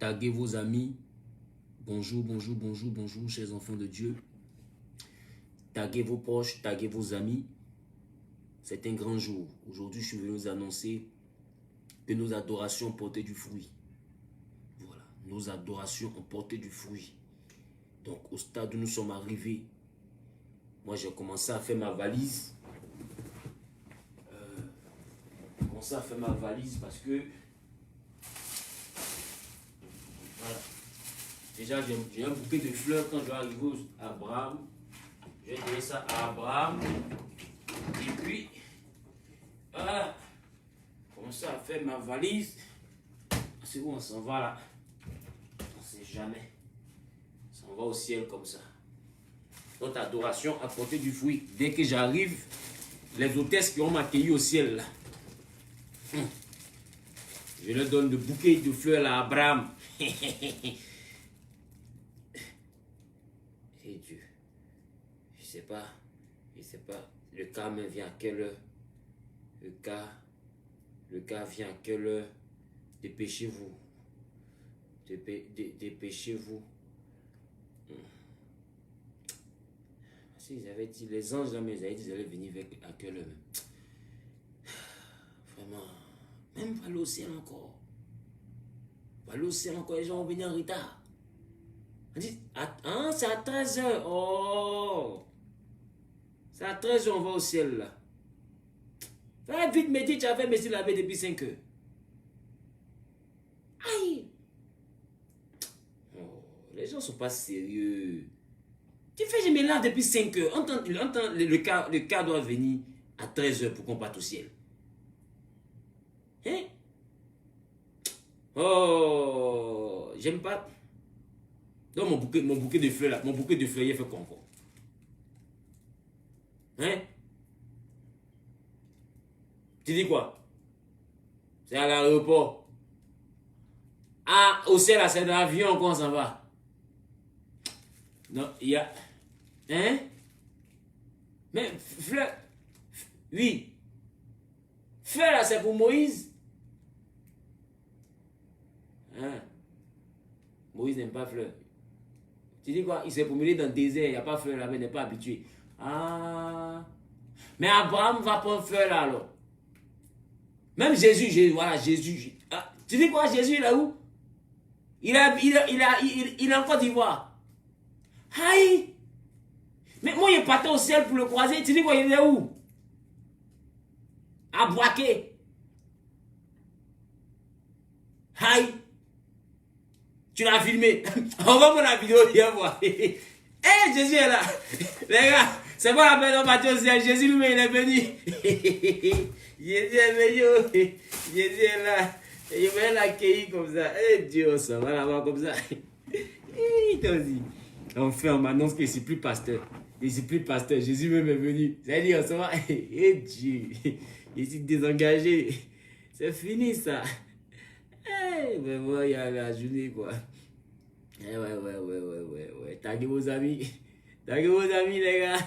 taguez vos amis. Bonjour, bonjour, bonjour, bonjour, chers enfants de Dieu. Taguez vos proches, taguez vos amis. C'est un grand jour. Aujourd'hui, je suis venu vous annoncer que nos adorations ont porté du fruit. Voilà, nos adorations ont porté du fruit. Donc, au stade où nous sommes arrivés, moi, j'ai commencé à faire ma valise. J'ai commencé à faire ma valise parce que voilà. Déjà, j'ai un bouquet de fleurs quand je vais arriver à Abraham. Je vais donner ça à Abraham. Et puis, voilà. Commencer à faire ma valise. C'est où on s'en va là? On ne sait jamais. On va au ciel comme ça. Notre adoration a porté du fruit. Dès que j'arrive, les hôtesses qui vont m'accueillir au ciel là. Je leur donne le bouquet de fleurs à Abraham. Et Dieu, je sais pas, le cas me vient à quelle heure? Le cas vient à quelle heure? Dépêchez-vous. Dépêchez-vous. Si ils avaient dit, les anges là, mais ils avaient dit qu'ils allaient venir à quelle heure? Vraiment, même pas au ciel encore. Pas au ciel encore, les gens vont venir en retard. On dit, ah, c'est à 13h. Oh, c'est à 13h, on va au ciel là. Fais vite, me dis, tu avais Messi lavé depuis 5h. Aïe. Oh, les gens ne sont pas sérieux. Tu fais, je me lave depuis 5h. Le cas doit venir à 13h pour qu'on parte au ciel. Hein? Oh, j'aime pas. Donc mon bouquet de fleurs là, mon bouquet de fleurs, il fait quoi encore? Hein? Tu dis quoi? C'est à l'aéroport. Ah, au ciel là, c'est dans l'avion qu'on s'en va. Non, il y a... Hein? Mais fleur... Oui. Fleur là, c'est pour Moïse. Hein? Moïse n'aime pas fleur. Tu dis quoi? Il s'est promené dans le désert, il n'y a pas fleur là, mais il n'est pas habitué. Ah. Mais Abraham va prendre fleur là alors. Même Jésus, voilà, Jésus. Ah, tu dis quoi? Jésus, il est où? Il est en Côte d'Ivoire. Aïe! Mais moi, il est parti au ciel pour le croiser. Tu dis quoi? Il est où? À Boaké. Aïe! Tu l'as filmé. On va voir la vidéo, viens voir. Eh, Jésus est là. Les gars, c'est pas la peine de partir au ciel. Jésus lui-même, il est venu. Jésus est venu. Jésus est là. Et il va l'accueillir comme ça. Eh Dieu, on s'en va là-bas comme ça. Enfin, on m'annonce que je ne suis plus pasteur. Je ne suis plus pasteur. Jésus même est venu. C'est-à-dire, on s'en va. Eh Dieu. Je suis désengagé. C'est fini ça. Mais moi, il y a la journée, quoi. Ouais. Taguez vos amis. Taguez vos amis, les gars.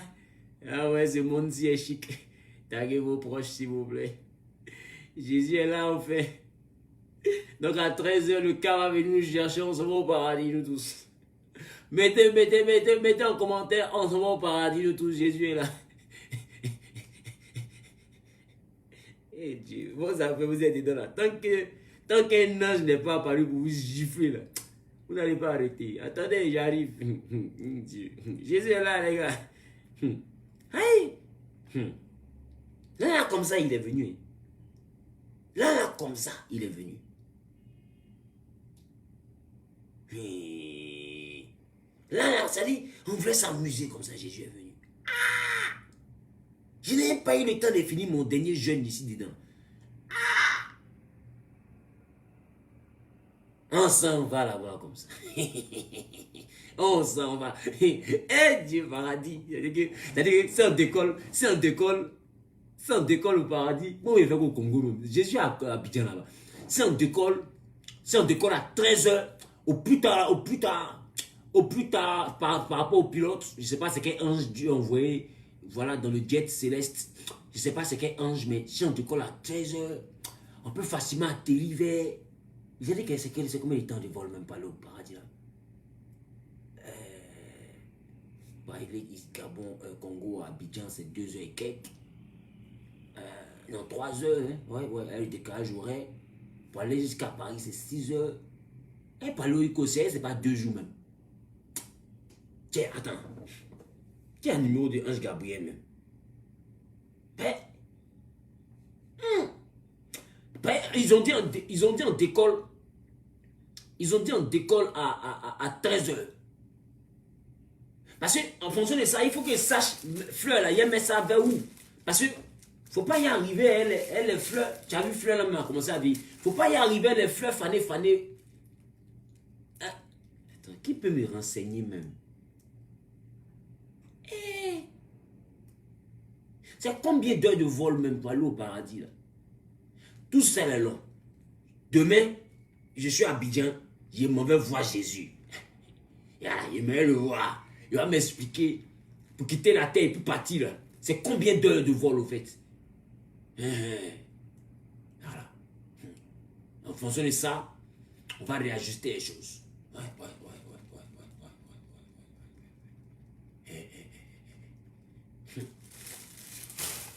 Ah ouais, ce monde-ci est chic. Taguez vos proches, s'il vous plaît. Jésus est là, en fait. Donc, à 13h, le cas va venir nous chercher. On se va au paradis, nous tous. Mettez en commentaire. On se va au paradis, nous tous. Jésus est là. Eh Dieu, vos affaires, vous êtes dedans là. Tant qu'un ange n'est pas apparu pour vous gifler là, vous n'allez pas arrêter. Attendez, j'arrive. Jésus est là, les gars. Hey! Là, comme ça, il est venu. Là, comme ça, il est venu. Là, ça dit, on voulait s'amuser comme ça, Jésus est venu. Ah! Je n'ai pas eu le temps de finir mon dernier jeûne ici dedans. On s'en va là-bas comme ça. On s'en va. Eh Dieu, paradis. C'est-à-dire que si on décolle au paradis, moi je vais au Congo. Jésus a Abidjan là-bas. Si on décolle à 13h, au plus tard, par rapport au pilote, je ne sais pas c'est quel ange Dieu a envoyé, voilà, dans le jet céleste. Je ne sais pas c'est quel ange, mais si on décolle à 13h, on peut facilement atterrir vers Ils ont dit que c'est combien de temps de vol même pas au paradis là? Gabon, Congo, Abidjan, c'est 2 heures et quelques. Non, 3 heures. Hein? Ouais, le décalage horaire. Pour aller jusqu'à Paris, c'est 6 heures. Et pour aller au Écossais, c'est pas 2 jours même. Tiens, attends. Tiens, un numéro de Ange Gabriel même. Ils ont dit on décolle. Ils ont dit on décolle à 13 heures. Parce qu'en fonction de ça, il faut que sache, Fleur là, il met ça vers où? Parce que faut pas y arriver, elle les fleurs. Tu as vu Fleur là, mais a commencé à dire. Faut pas y arriver, les fleurs fanées. Attends, qui peut me renseigner même? C'est combien d'heures de vol même pour aller au paradis là? Tout ça là. Demain, je suis à Abidjan, je m'en vais voir Jésus. Il va le voir. Il va m'expliquer pour quitter la terre et pour partir là. C'est combien d'heures de vol au fait? Voilà. En fonction de ça, on va réajuster les choses.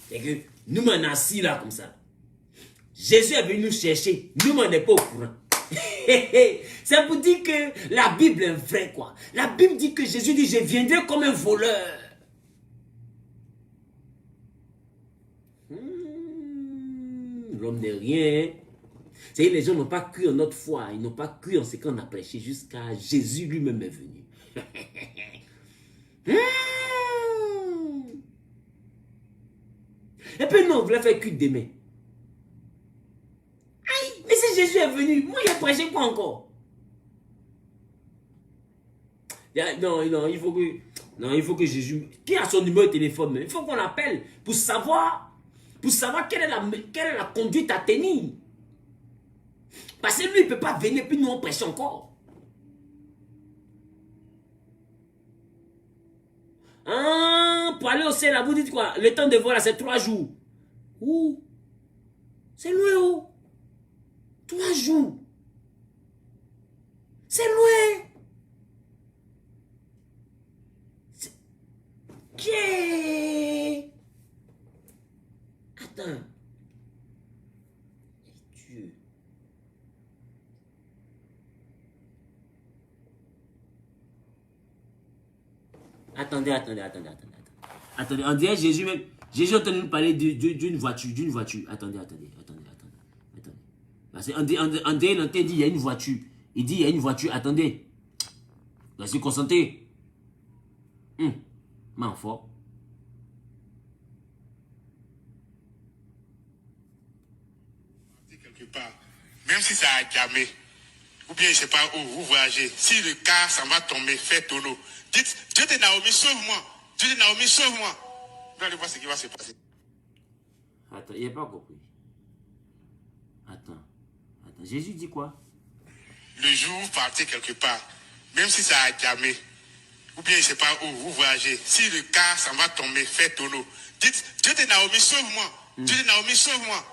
C'est que nous m'en assis là comme ça. Jésus est venu nous chercher. Nous m'en est pas au courant. C'est pour dire que la Bible est vraie quoi. La Bible dit que Jésus dit je viendrai comme un voleur. L'homme n'est rien. C'est que les gens n'ont pas cru en notre foi. Ils n'ont pas cru en ce qu'on a prêché jusqu'à Jésus lui-même est venu. Et puis non, vous voulez faire cuite demain. Aïe, mais si Jésus est venu, moi il a prêché quoi encore? Non, il faut que... Non, il faut que Jésus... Qui a son numéro de téléphone? Il faut qu'on l'appelle pour savoir quelle est la conduite à tenir. Parce que lui, il ne peut pas venir, puis nous on prêche encore. Ah, pour aller au ciel, là, vous dites quoi? Le temps de vol, là, c'est 3 jours. Ouh, c'est loin, oh. 3 jours. C'est loin. Dieu. Attends. Dieu. Attendez. Attendez, on dirait Jésus même. Jésus entend nous parler d'une voiture, Attendez. Parce qu'on dit, il y a une voiture. Il dit, il y a une voiture. Attendez. Restez concentrés. M'en fort. Quelque part, même si ça a jamais, ou bien je ne sais pas où vous voyagez, si le car s'en va tomber, fait tonneau, dites, Dieu de Naomi, sauve-moi. Dieu de Naomi, sauve-moi. Vous allez voir ce qui va se passer. Attends, il n'a pas compris. Attends. Jésus dit quoi? Le jour où vous partez quelque part, même si ça a jamais, ou bien je ne sais pas où vous voyagez, si le car s'en va tomber, fait tonneau, dites, Dieu de Naomi, sauve-moi. Dieu de Naomi, sauve-moi.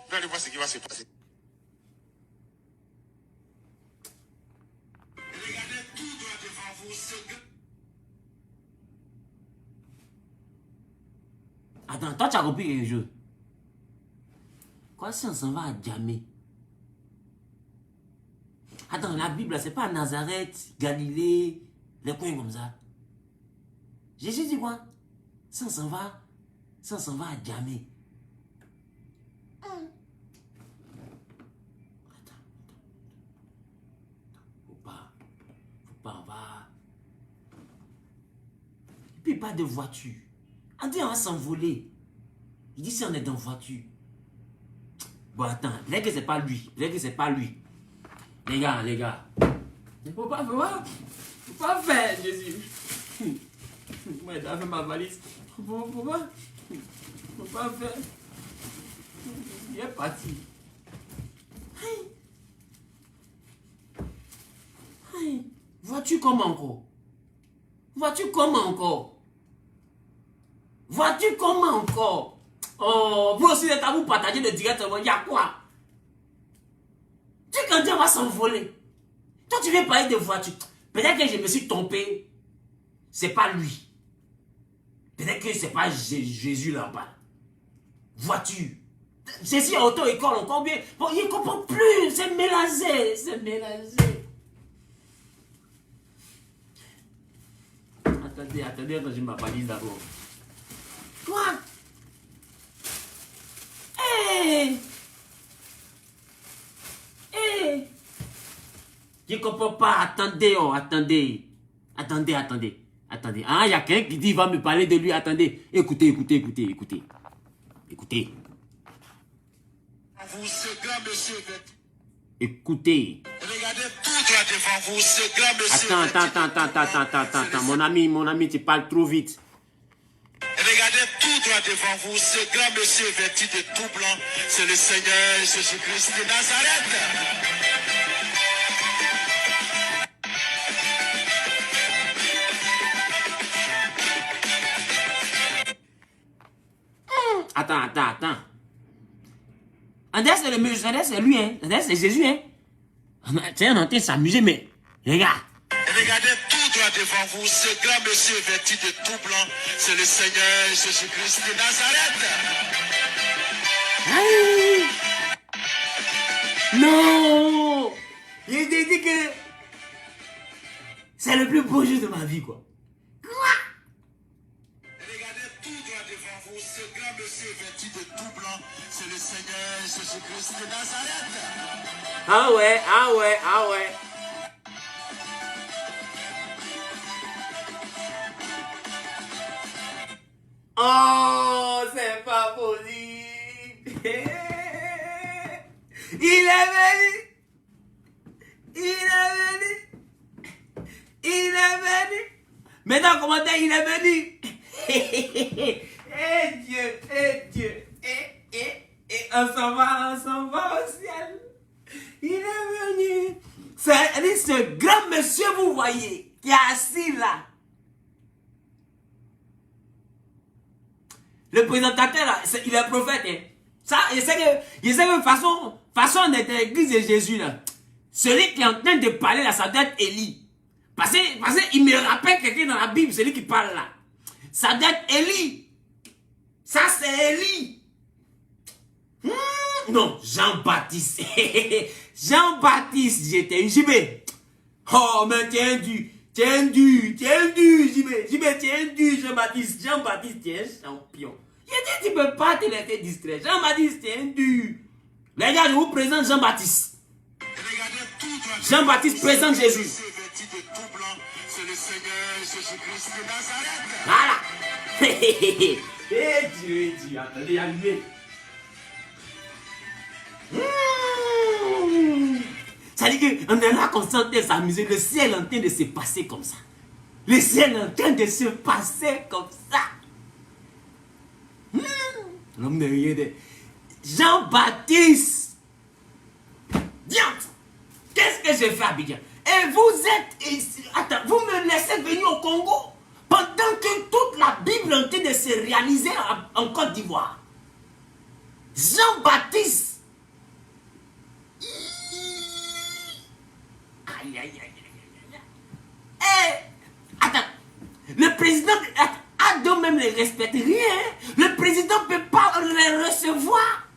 Vous allez voir ce qui va se passer. Regardez tout droit devant vous. Attends, toi tu as compris quelque chose? Quoi si on s'en va à Djamé? Attends, la Bible, c'est pas Nazareth, Galilée, les coins comme ça. Jésus dit quoi? Si on s'en va à Djamé. Faut pas, on va. Et puis pas de voiture. On dit on va s'envoler. Il dit si on est dans voiture. Bon attends, peut-être que c'est pas lui. Les gars. Faut pas faire, Jésus. Moi, je dois faire ma valise. Faut pas faire. Il est parti. Vois-tu comment encore? Oh, vous aussi, vous partagez le directement. Il y a quoi? Tu quand Dieu va s'envoler. Toi, tu viens parler de voiture. Peut-être que je me suis trompé. C'est pas lui. Peut-être que c'est pas Jésus là-bas. Voiture. Jésus auto-école encore bien. Bon, il ne comprend plus. C'est mélangé. C'est mélangé. Attendez, je m'appalise d'abord. Quoi? Hé! Hé! Je ne comprends pas. Attendez, oh, attendez. Attendez. Ah, il y a quelqu'un qui dit il va me parler de lui. Attendez. Écoutez. Vous, ce grand monsieur. Écoutez. Regardez tout droit devant vous, ce grand monsieur. Attends. Mon ami, tu parles trop vite. Regardez tout droit devant vous, ce grand monsieur vêtu de tout blanc, c'est le Seigneur Jésus-Christ de Nazareth. Attends. André, c'est le monsieur, André, c'est lui, hein. André, c'est Jésus, hein. Tiens, on est en train de s'amuser, mais regarde. Regardez tout droit devant vous, ce grand monsieur vêtu de tout blanc, c'est le Seigneur Jésus-Christ de Nazareth. Aïe! Non! Il t'a dit que c'est le plus beau jour de ma vie, quoi. Regardez tout droit devant vous, ce grand monsieur vêtu de tout blanc, c'est le Seigneur Jésus-Christ de Nazareth. Ah ouais. Oh, c'est pas possible. Il est venu. Maintenant, commentaire, il est venu. Eh Dieu. On s'en va au ciel. Il est venu. C'est ce grand monsieur, vous voyez, qui est assis là. Le présentateur là, il est prophète. Hein. Ça, je sais que façon d'être l'église de Jésus là, celui qui est en train de parler là, ça doit être Élie. Parce qu'il me rappelle quelqu'un dans la Bible, celui qui parle là. Ça doit être Élie. Ça c'est Élie. Non, Jean-Baptiste. Jean-Baptiste, j'étais une JB. Oh, mais tiens du. JB, tiens du, Jean-Baptiste, tu es un champion. J'ai dit, tu ne peux pas te laisser distraire. Jean-Baptiste, tiens du. Les gars, je vous présente Jean-Baptiste. Jean-Baptiste présente Jésus. C'est le Seigneur Jésus-Christ de Nazareth. Voilà. Dieu, attendez, allumez. Ça dit qu'on est là concentré à s'amuser. Le ciel est en train de se passer comme ça. Le ciel est en train de se passer comme ça. L'homme de rien de... Jean-Baptiste. Diantre. Qu'est-ce que j'ai fait, Abidjan? Et vous êtes ici. Attends, vous me laissez venir au Congo pendant que toute la Bible est en train de se réaliser en Côte d'Ivoire. Jean-Baptiste. Attends, le président Adam même ne respecte rien. Le président ne peut pas les recevoir.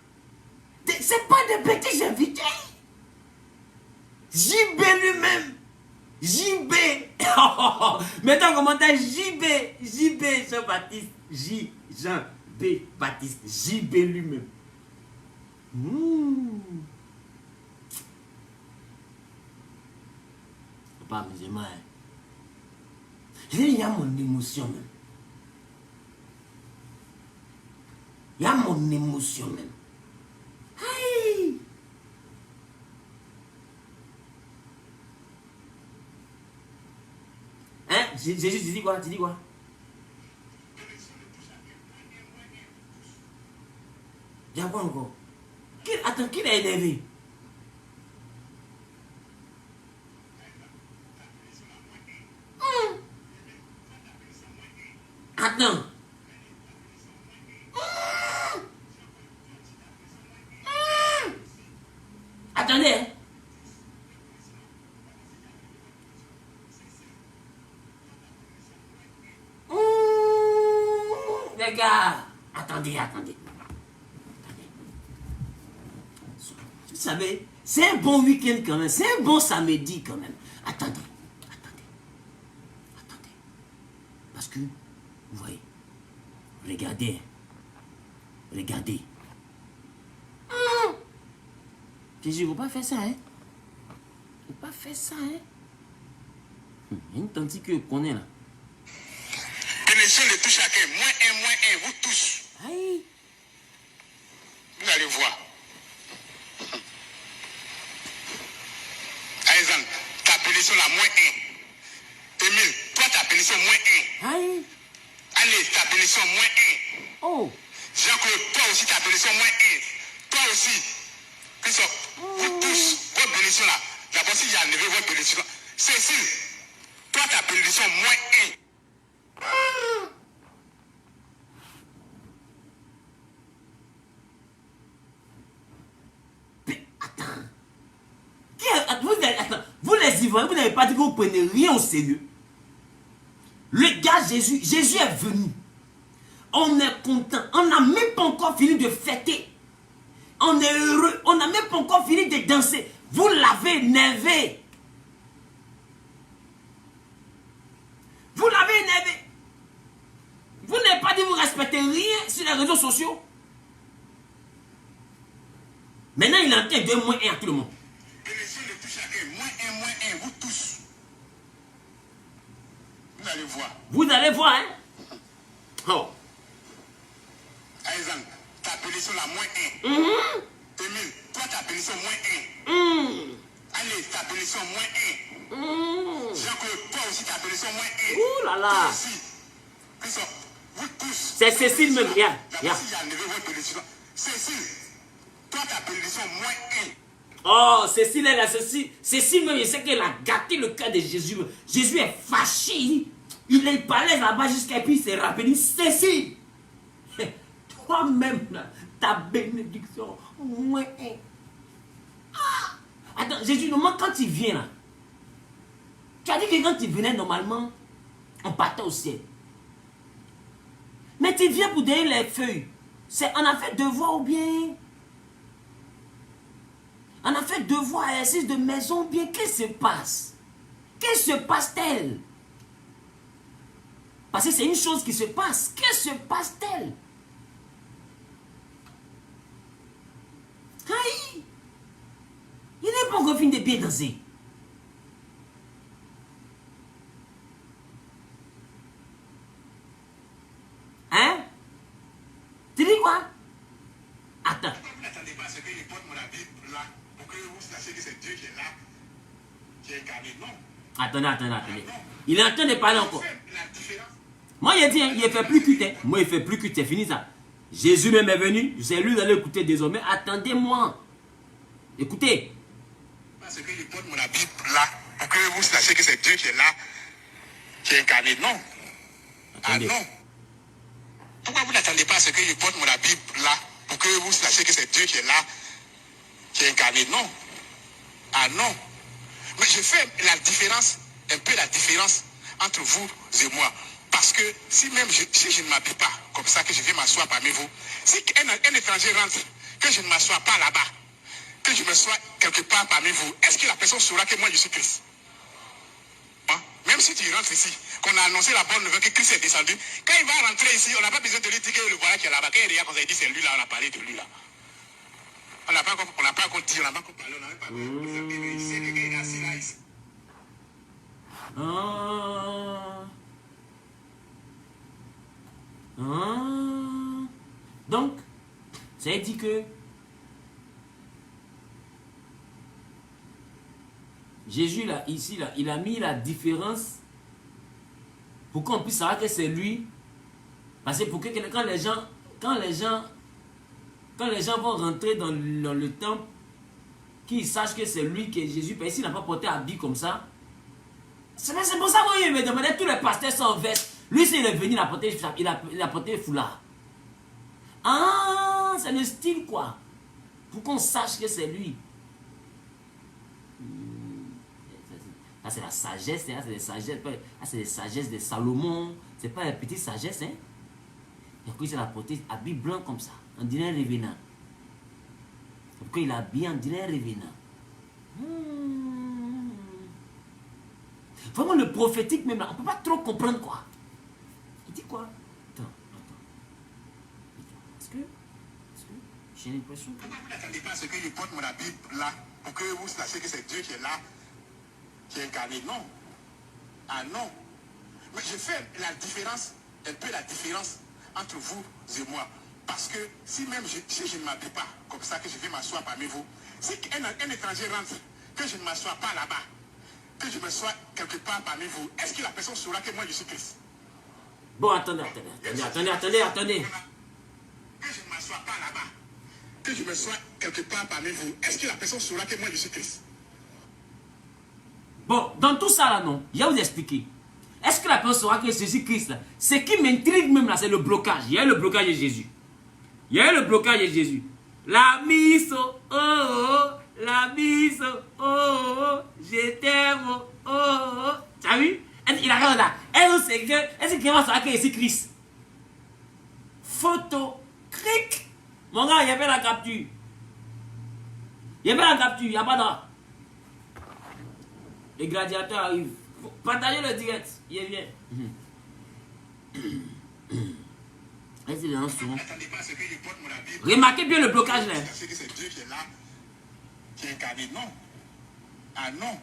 C'est pas des petits invités. JB lui-même. JB. Mettons en commentaire JB Jean-Baptiste. Jean-B Baptiste. JB lui-même. Pas musulman. Il y a mon émotion même. Il y a mon émotion même. Aïe. Hein? Jésus, tu dis quoi? Il y a quoi encore? Attends, qui l'a énervé? Attends. Attendez. les gars, attendez. Vous savez, c'est un bon week-end quand même. C'est un bon samedi quand même. Attendez. Parce que, vous voyez, regardez. Jésus, il ne faut pas faire ça, hein. Il ne faut pas faire ça, hein. Il y a une tante que je connais là. Bénédiction de tout chacun. -1, vous tous. Aïe. Vous allez voir. Par exemple, ta bénédiction là, -1. Émile, toi ta bénédiction -1. Aïe. Allez, ta bénédiction -1. Oh. Jean-Claude, toi aussi ta bénédiction -1. Toi aussi. Christophe, vous tous, votre bénédiction là. D'abord, si j'ai enlevé votre bénédiction. Cécile, toi ta bénédiction -1. Vous les Ivoiriens, vous n'avez pas dit que vous prenez rien au sérieux. Le gars Jésus est venu. On est content. On n'a même pas encore fini de fêter. On est heureux. On n'a même pas encore fini de danser. Vous l'avez énervé. Vous l'avez énervé. Vous n'avez pas dit que vous respectez rien sur les réseaux sociaux. Maintenant, il est en train de donner -1 à tout le monde. Bénédiction de tout chacun. -1, vous tous. Vous allez voir. Vous allez voir, hein? Oh. Par exemple, ta bénédiction là, -1. Émile, toi ta bénédiction -1. Allez, ta bénédiction -1. Jean-Claude, toi aussi ta bénédiction -1. Ouh là là. Toi aussi. Christophe, vous tous. C'est Cécile même, regarde. D'abord, si j'ai enlevé votre bénédiction. Cécile, toi ta bénédiction -1. Oh, Cécile, elle a ceci. Cécile même, je sais qu'elle a gâté le cœur de Jésus. Jésus est fâché. Il parlait là-bas jusqu'à puis il s'est rappelé. Cécile, toi-même, ta bénédiction, -1. Ah. Attends, Jésus, normalement, quand il vient là, tu as dit que quand il venait, normalement, on partait au ciel. Mais tu viens pour donner les feuilles. On a fait devoir ou bien? On a fait devoir, exercice de maison ou bien? Qu'est-ce qui se passe? Qu'est-ce qui se passe-t-elle? Parce que c'est une chose qui se passe. Qu'est-ce qui se passe-t-elle? Aïe! Il n'est pas encore fini de bien danser. Hein? Tu dis quoi? Attends. Vous n'attendez pas à ce qu'il porte la Bible là pour que vous sachiez que c'est Dieu qui est là, qui est incarné. Non. Attendez. Il est en train de parler encore. La différence. Moi, il a dit, hein, il ne fait plus cuite. Moi, il ne fait plus cuite. C'est fini ça. Jésus même est venu. C'est lui d'aller écouter désormais. Attendez-moi. Écoutez. Parce qu'il porte la Bible là pour que vous sachiez que c'est Dieu qui est là, qui est incarné. Non. Attendez. Ah non. Pourquoi vous n'attendez pas à ce qu'il porte la Bible là pour que vous sachiez que c'est Dieu qui est là, qui est incarné? Non. Ah non. Mais je fais la différence, un peu la différence entre vous et moi. Parce que si même si je ne m'habille pas comme ça, que je viens m'asseoir parmi vous, si un étranger rentre, que je ne m'assois pas là-bas, que je me sois quelque part parmi vous, est-ce que la personne saura que moi je suis Christ? Hein? Même si tu rentres ici, qu'on a annoncé la bonne nouvelle que Christ est descendu, quand il va rentrer ici, on n'a pas besoin de lui dire que le voilà qui est là-bas. Quand il est là, quand il dit c'est lui là, on a parlé de lui là. On n'a pas encore dit, on n'a pas encore parlé, on n'a même pas parlé. Il sait que il est assis là ici. Donc, ça dit que Jésus là, ici là, il a mis la différence pour qu'on puisse savoir que c'est lui. Parce que pour que quand les gens vont rentrer dans le temple, qu'ils sachent que c'est lui qui est Jésus, parce qu'il n'a pas porté habit comme ça. C'est pour ça qu'il me demandait tous les pasteurs sans veste. Lui, s'il est venu, il a porté le foulard. Ah, c'est le style quoi. Pour qu'on sache que c'est lui. Ça, c'est la sagesse, hein? C'est des sagesses de Salomon. C'est pas une petite sagesse, hein? Et puis il a porté habit blanc comme ça. On dirait un revenant. Pourquoi il a habillé, on dirait un revenant. Vraiment le prophétique même là, on ne peut pas trop comprendre quoi. Il dit quoi? Attends. Est-ce que j'ai l'impression que... Vous n'attendez pas à ce que je porte mon habit là pour que vous sachiez que c'est Dieu qui est là, qui est incarné. Non. Ah non. Mais je fais la différence, un peu la différence entre vous et moi. Parce que si je ne m'habille pas comme ça, que je vais m'asseoir parmi vous, si un étranger rentre, que je ne m'assois pas là-bas, que je me sois quelque part parmi vous, est-ce que la personne saura que moi je suis Christ? Bon, attendez. Que je ne m'assois pas là-bas, que je me sois quelque part parmi vous, est-ce que la personne saura que moi je suis Christ? Bon, dans tout ça là, non, il va vous expliquer. Est-ce que la personne saura que Jésus Christ là? Ce qui m'intrigue même là, c'est le blocage. Il y a le blocage de Jésus. La mise, la mise, je t'aime, Tu as vu? Il a là. Est-ce qu'il va savoir que c'est Christ? Photo, cric. Mon gars, il y avait la capture. Il n'y a pas d'art. Les gladiateurs arrivent. Partagez le direct. Il vient. Remarquez bien le blocage là. C'est que c'est Dieu qui est là, qui est incarné. Non. Ah non.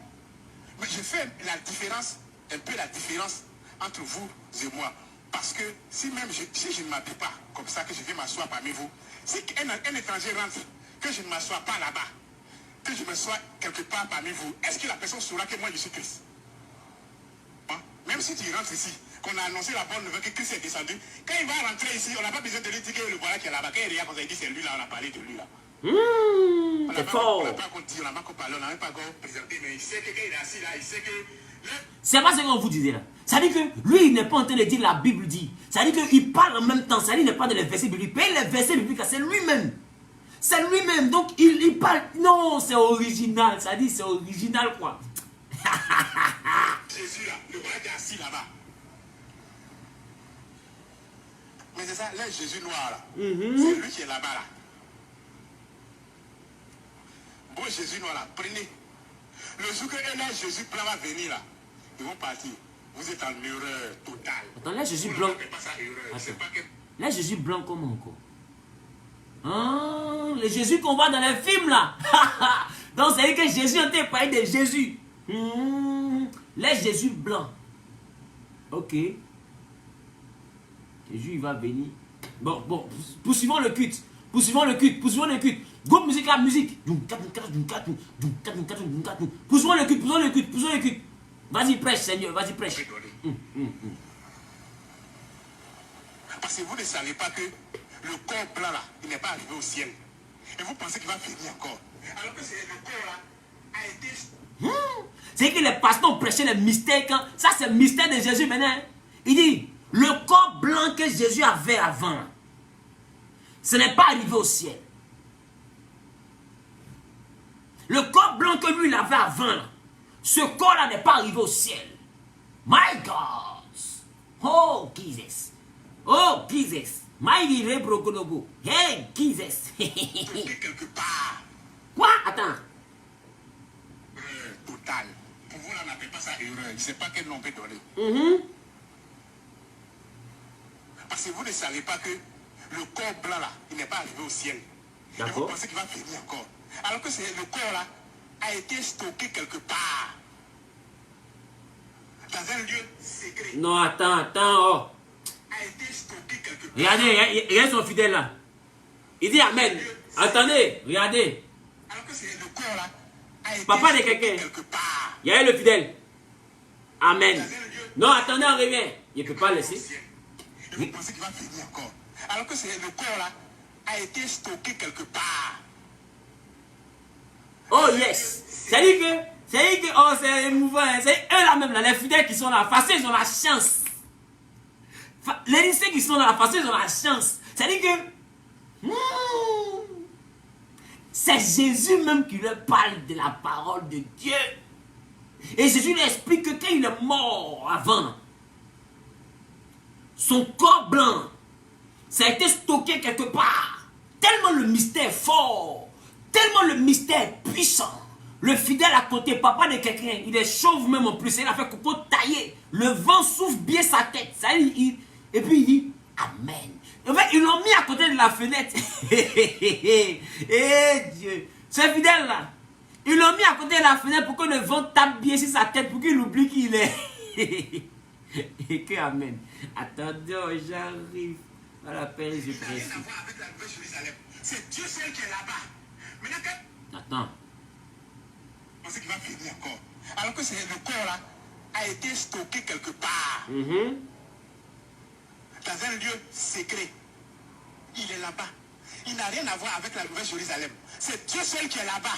Mais je fais la différence, un peu la différence entre vous et moi. Parce que si je ne m'habille pas comme ça, que je vais m'asseoir parmi vous, si un étranger rentre, que je ne m'assois pas là-bas, que je me sois quelque part parmi vous, est-ce que la personne saura que moi je suis Christ? Hein? Même si tu rentres ici, qu'on a annoncé la bonne nouvelle que Christ est descendu, quand il va rentrer ici, on n'a pas besoin de lui dire que le voilà qui est là-bas. Quand il regarde, il dit c'est lui là, on a parlé de lui là. C'est fort. On n'a pas encore dit, on n'a pas encore parlé, on n'a même pas encore présenté, mais il sait que quand il est assis là, il sait que... C'est pas ce qu'on vous disait là. Ça veut dire que lui, il n'est pas en train de dire la Bible dit. Ça veut dire qu'il parle en même temps. Ça veut dire qu'il n'est pas dans les versets bibliques. Mais les versets bibliques, c'est lui-même. C'est lui-même. Donc, il parle. Non, c'est original. Ça dit c'est original quoi. Jésus là, le voilà qui est assis là-bas. Mais c'est ça, là, Jésus noir là. C'est lui qui est là-bas là. Bon, Jésus noir là, prenez. Le jour que là, Jésus blanc va venir là, ils vont partir. Vous êtes en erreur totale. Attends, là, Jésus blanc. Là, Jésus blanc comment encore? Ah, le Jésus qu'on voit dans les films là. Donc, c'est dire que Jésus, on t'a parlé de Jésus. Là, Jésus blanc. Ok. Jésus, il va venir. Bon, poursuivons le culte. Poursuivons le culte. Groupe musical, musique. Poursuivons le culte. Vas-y, prêche, Seigneur, vas-y, prêche. Parce que vous ne savez pas que le corps blanc là, il n'est pas arrivé au ciel. Et vous pensez qu'il va venir encore. Alors que c'est le corps là a été... C'est que les pasteurs ont prêché les mystères. Ça, c'est le mystère de Jésus maintenant. Il dit, le corps blanc que Jésus avait avant, ce n'est pas arrivé au ciel. Le corps blanc que lui, il avait avant, ce corps-là n'est pas arrivé au ciel. My God! Oh, Jesus! My Rebrogonobo! Hey, Jesus! quelque part. Quoi? Attends. Total. Pour vous, là, on n'appelle pas ça erreur. Je ne sais pas quel nom on peut donner. Parce que vous ne savez pas que le corps blanc là, il n'est pas arrivé au ciel. Et vous pensez qu'il va venir encore. Alors que le corps là a été stocké quelque part. Dans un lieu secret. Non, attends, oh. A été stocké quelque part. Regardez son fidèle là. Il dit Amen. Attendez, regardez. Alors que le corps là a été Papa de stocké quelqu'un. quelque part. Il y a le fidèle. Amen. Non, attendez, on revient. Il ne peut pas laisser. Et vous pensez qu'il va venir encore. Alors que le corps là a été stocké quelque part. Oh yes. C'est-à-dire que, oh c'est émouvant. C'est eux là même, là, les fidèles qui sont là, face ils ont la chance. Les lycées qui sont là, face ils ont la chance. C'est-à-dire que, c'est Jésus même qui leur parle de la parole de Dieu. Et Jésus lui explique que quand il est mort avant, son corps blanc, Ça a été stocké quelque part. Tellement le mystère est fort. Tellement le mystère est puissant. Le fidèle à côté, papa de quelqu'un, il est chauve même en plus. Il a fait coco taillé. Le vent souffle bien sa tête. Ça, et puis il dit Amen. En fait, ils l'ont mis à côté de la fenêtre. Eh Dieu. Ce fidèle là. Ils l'ont mis à côté de la fenêtre pour que le vent tape bien sur sa tête, pour qu'il oublie qui il est. Et que Amen. Attendez, j'arrive. À l'appel, je prie. C'est Dieu seul qui est là-bas. Maintenant, Attends. on sait qu'il va venir encore. Alors que le corps là a été stocké quelque part. Dans un lieu secret. Il est là-bas. Il n'a rien à voir avec la Nouvelle Jérusalem. C'est Dieu seul qui est là-bas.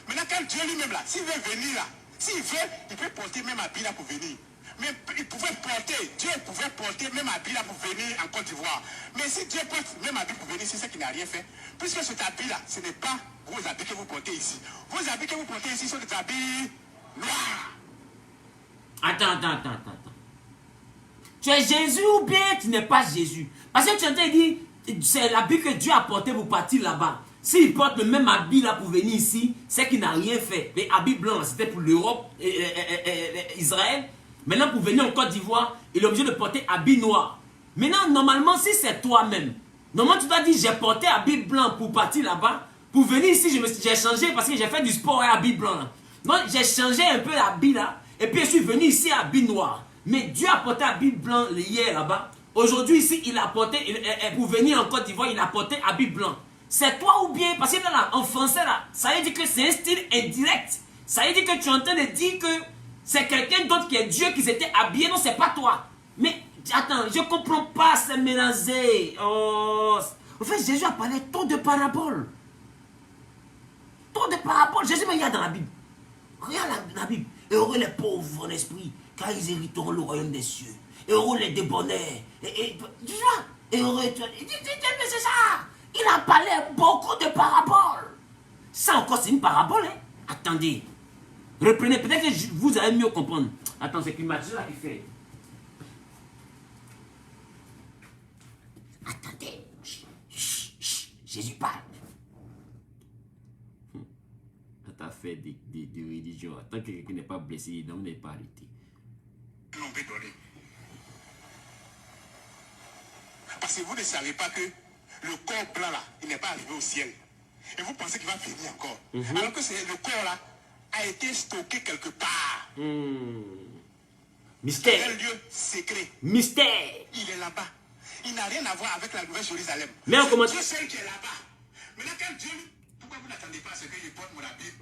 Maintenant, quand Dieu lui-même là, s'il veut venir là, s'il veut, il peut porter même habit là pour venir. Mais il pouvait porter, Dieu pouvait porter même habit là pour venir en Côte d'Ivoire. Mais si Dieu porte même habit pour venir, c'est ça qu'il n'a rien fait. Puisque cet habit là, ce n'est pas vos habits que vous portez ici. Vos habits que vous portez ici sont des habits noirs. Attends. Tu es Jésus ou bien tu n'es pas Jésus? Parce que tu entends dire, c'est l'habit que Dieu a porté pour partir là-bas. S'il porte le même habit là pour venir ici, c'est qu'il n'a rien fait. Les habits blancs, c'était pour l'Europe, Israël. Maintenant, pour venir en Côte d'Ivoire, il est obligé de porter habit noir. Maintenant, normalement, si c'est toi-même, normalement, tu dois dire, j'ai porté habit blanc pour partir là-bas. Pour venir ici, j'ai changé parce que j'ai fait du sport et habit blanc. Là. Donc, j'ai changé un peu l'habit là. Et puis, je suis venu ici habit noir. Mais Dieu a porté habit blanc hier là-bas. Aujourd'hui, ici, il a porté, pour venir en Côte d'Ivoire, il a porté habit blanc. C'est toi ou bien, parce que là, en français, là, ça veut dire que c'est un style indirect. Ça veut dire que tu es en train de dire que c'est quelqu'un d'autre qui est Dieu qui s'était habillé. Non, c'est pas toi. Mais, attends, je comprends pas, c'est mélangé. Oh. En fait, Jésus a parlé trop de paraboles. Trop de paraboles. Jésus me regarde dans la Bible. Regarde la Bible. Heureux les pauvres en esprit, car ils hériteront le royaume des cieux. Heureux les débonnaires. Tu vois, heureux, c'est ça. Il a parlé beaucoup de paraboles. Ça encore, c'est une parabole. Hein? Attendez. Reprenez, peut-être que vous allez mieux comprendre. Attends, c'est climatisé là qui fait. Attendez. Jésus parle. Tu as fait des religions. Tant que quelqu'un n'est pas blessé, donc n'est pas arrêté. Non, mais donner. Parce que vous ne savez pas que le corps blanc là, il n'est pas arrivé au ciel. Et vous pensez qu'il va venir encore. Alors que le corps là a été stocké quelque part. Mystère. Dans un lieu secret. Mystère. Il est là-bas. Il n'a rien à voir avec la Nouvelle Jérusalem. Mais on commence. Dieu seul qui est là-bas. Maintenant, quand Dieu, pourquoi vous n'attendez pas à ce que je porte mon habit?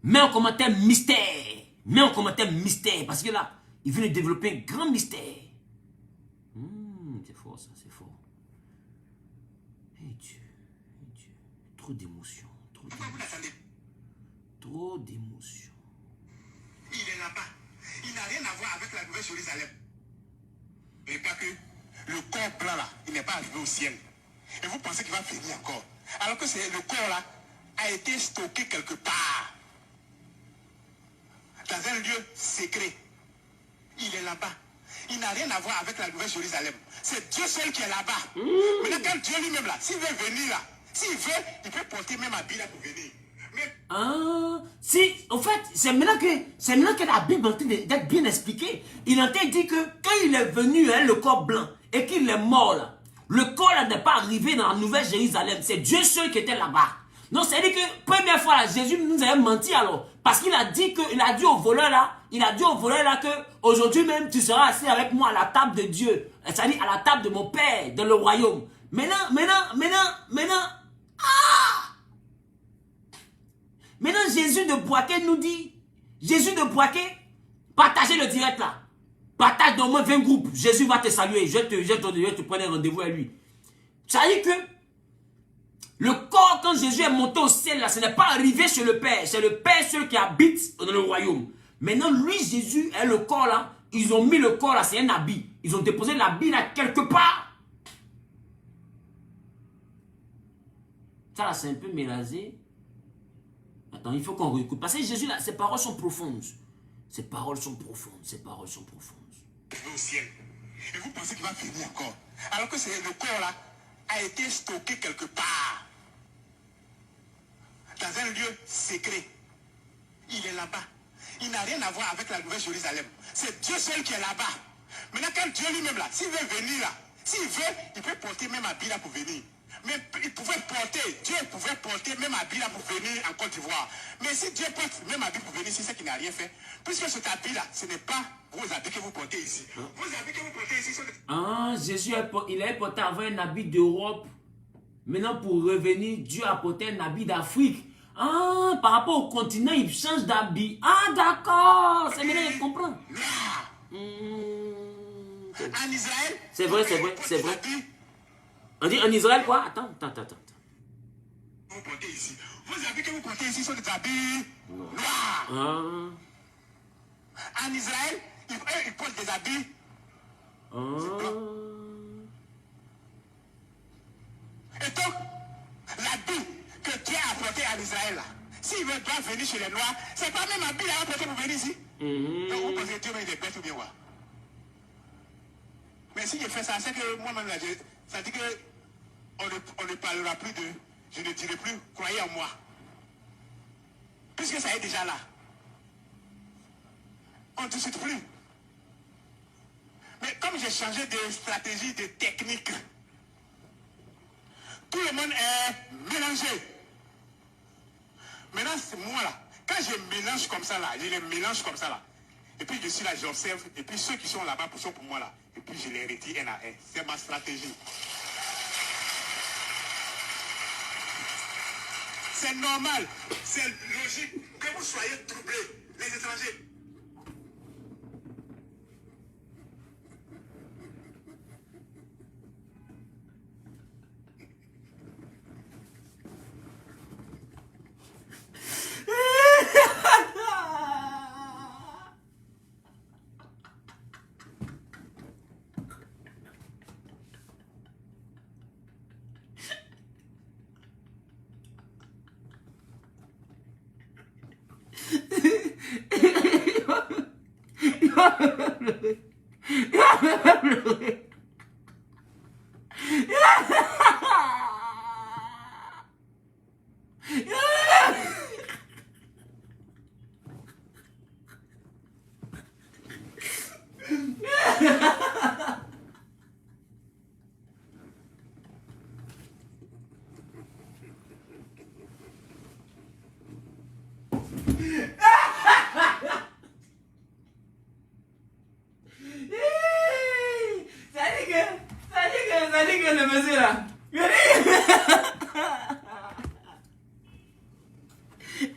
Mets en commentaire mystère. Mets en commentaire mystère. Parce que là, il vient de développer un grand mystère. C'est fort ça, c'est fort. Dieu. Trop d'émotions. Pourquoi vous n'attendez? Trop d'émotions. Il est là-bas. Il n'a rien à voir avec la Nouvelle Jérusalem. Et pas que le corps blanc là, il n'est pas arrivé au ciel. Et vous pensez qu'il va venir encore. Alors que le corps là a été stocké quelque part. Dans un lieu secret. Il est là-bas. Il n'a rien à voir avec la Nouvelle Jérusalem. C'est Dieu seul qui est là-bas. Maintenant, quand Dieu lui-même là, s'il veut venir là, s'il veut, il peut porter même habit là pour venir. Mais... Ah, si, en fait, c'est maintenant que la Bible est en train d'être bien expliquée. Il est en train de dire que quand il est venu, hein, le corps blanc, et qu'il est mort là, le corps là n'est pas arrivé dans la Nouvelle Jérusalem. C'est Dieu seul qui était là-bas. Donc, c'est-à-dire que, première fois, là, Jésus nous avait menti alors. Parce qu'il a dit au voleur là, que aujourd'hui même, tu seras assis avec moi à la table de Dieu. C'est-à-dire à la table de mon Père, dans le royaume. Maintenant, Jésus de Boaké nous dit, partagez le direct là. Partage d'au moins 20 groupes. Jésus va te saluer. Je te prendre un rendez-vous à lui. Ça veut dire que le corps, quand Jésus est monté au ciel, là, ce n'est pas arrivé chez le Père. C'est le Père seul qui habite dans le royaume. Maintenant, lui, Jésus, est le corps là. Ils ont mis le corps là, c'est un habit. Ils ont déposé l'habit là quelque part. Ça là, c'est un peu mélangé. Attends, il faut qu'on réécoute. Parce que Jésus là, ses paroles sont profondes. Ses paroles sont profondes. Au ciel. Et vous pensez qu'il va venir encore. Alors que le corps là a été stocké quelque part, dans un lieu secret. Il est là-bas. Il n'a rien à voir avec la Nouvelle Jérusalem. C'est Dieu seul qui est là-bas. Maintenant, quand Dieu lui-même là, s'il veut venir là, s'il veut, il peut porter même habit là pour venir. Mais il pouvait porter, Dieu pouvait porter même habit là pour venir en Côte d'Ivoire. Mais si Dieu porte même habit pour venir, c'est ce qu'il n'a rien fait. Puisque cet habit là, ce n'est pas vos habits que vous portez ici. Vos habits que vous portez ici sont... Ah, Jésus, il a porté avant un habit d'Europe. Maintenant, pour revenir, Dieu a porté un habit d'Afrique. Ah, par rapport au continent, il change d'habit. Ah, d'accord. C'est bien, je comprends. En Israël, c'est vrai. On dit en Israël quoi? Attends. Vous portez ici. Vos habits que vous portez ici sont des habits noirs. Ah. En Israël, ils portent des habits. Et donc, l'habit que Dieu a porté en Israël, là, s'il doit venir chez les Noirs, c'est pas même habit à porter pour venir ici. Donc vous pensez que Dieu il est bête ou bien quoi? Mais si je fais ça, c'est que moi-même, ça dit que on ne parlera plus de, je ne dirai plus, croyez en moi. Puisque ça est déjà là. On ne discute plus. Mais comme j'ai changé de stratégie, de technique, tout le monde est mélangé. Maintenant, c'est moi là. Quand je mélange comme ça là, je les mélange comme ça là. Et puis je suis là, j'observe. Et puis ceux qui sont là-bas sont pour moi là. Et puis je les retire un à un. C'est ma stratégie. C'est normal. C'est logique que vous soyez troublés, les étrangers. Le monsieur là.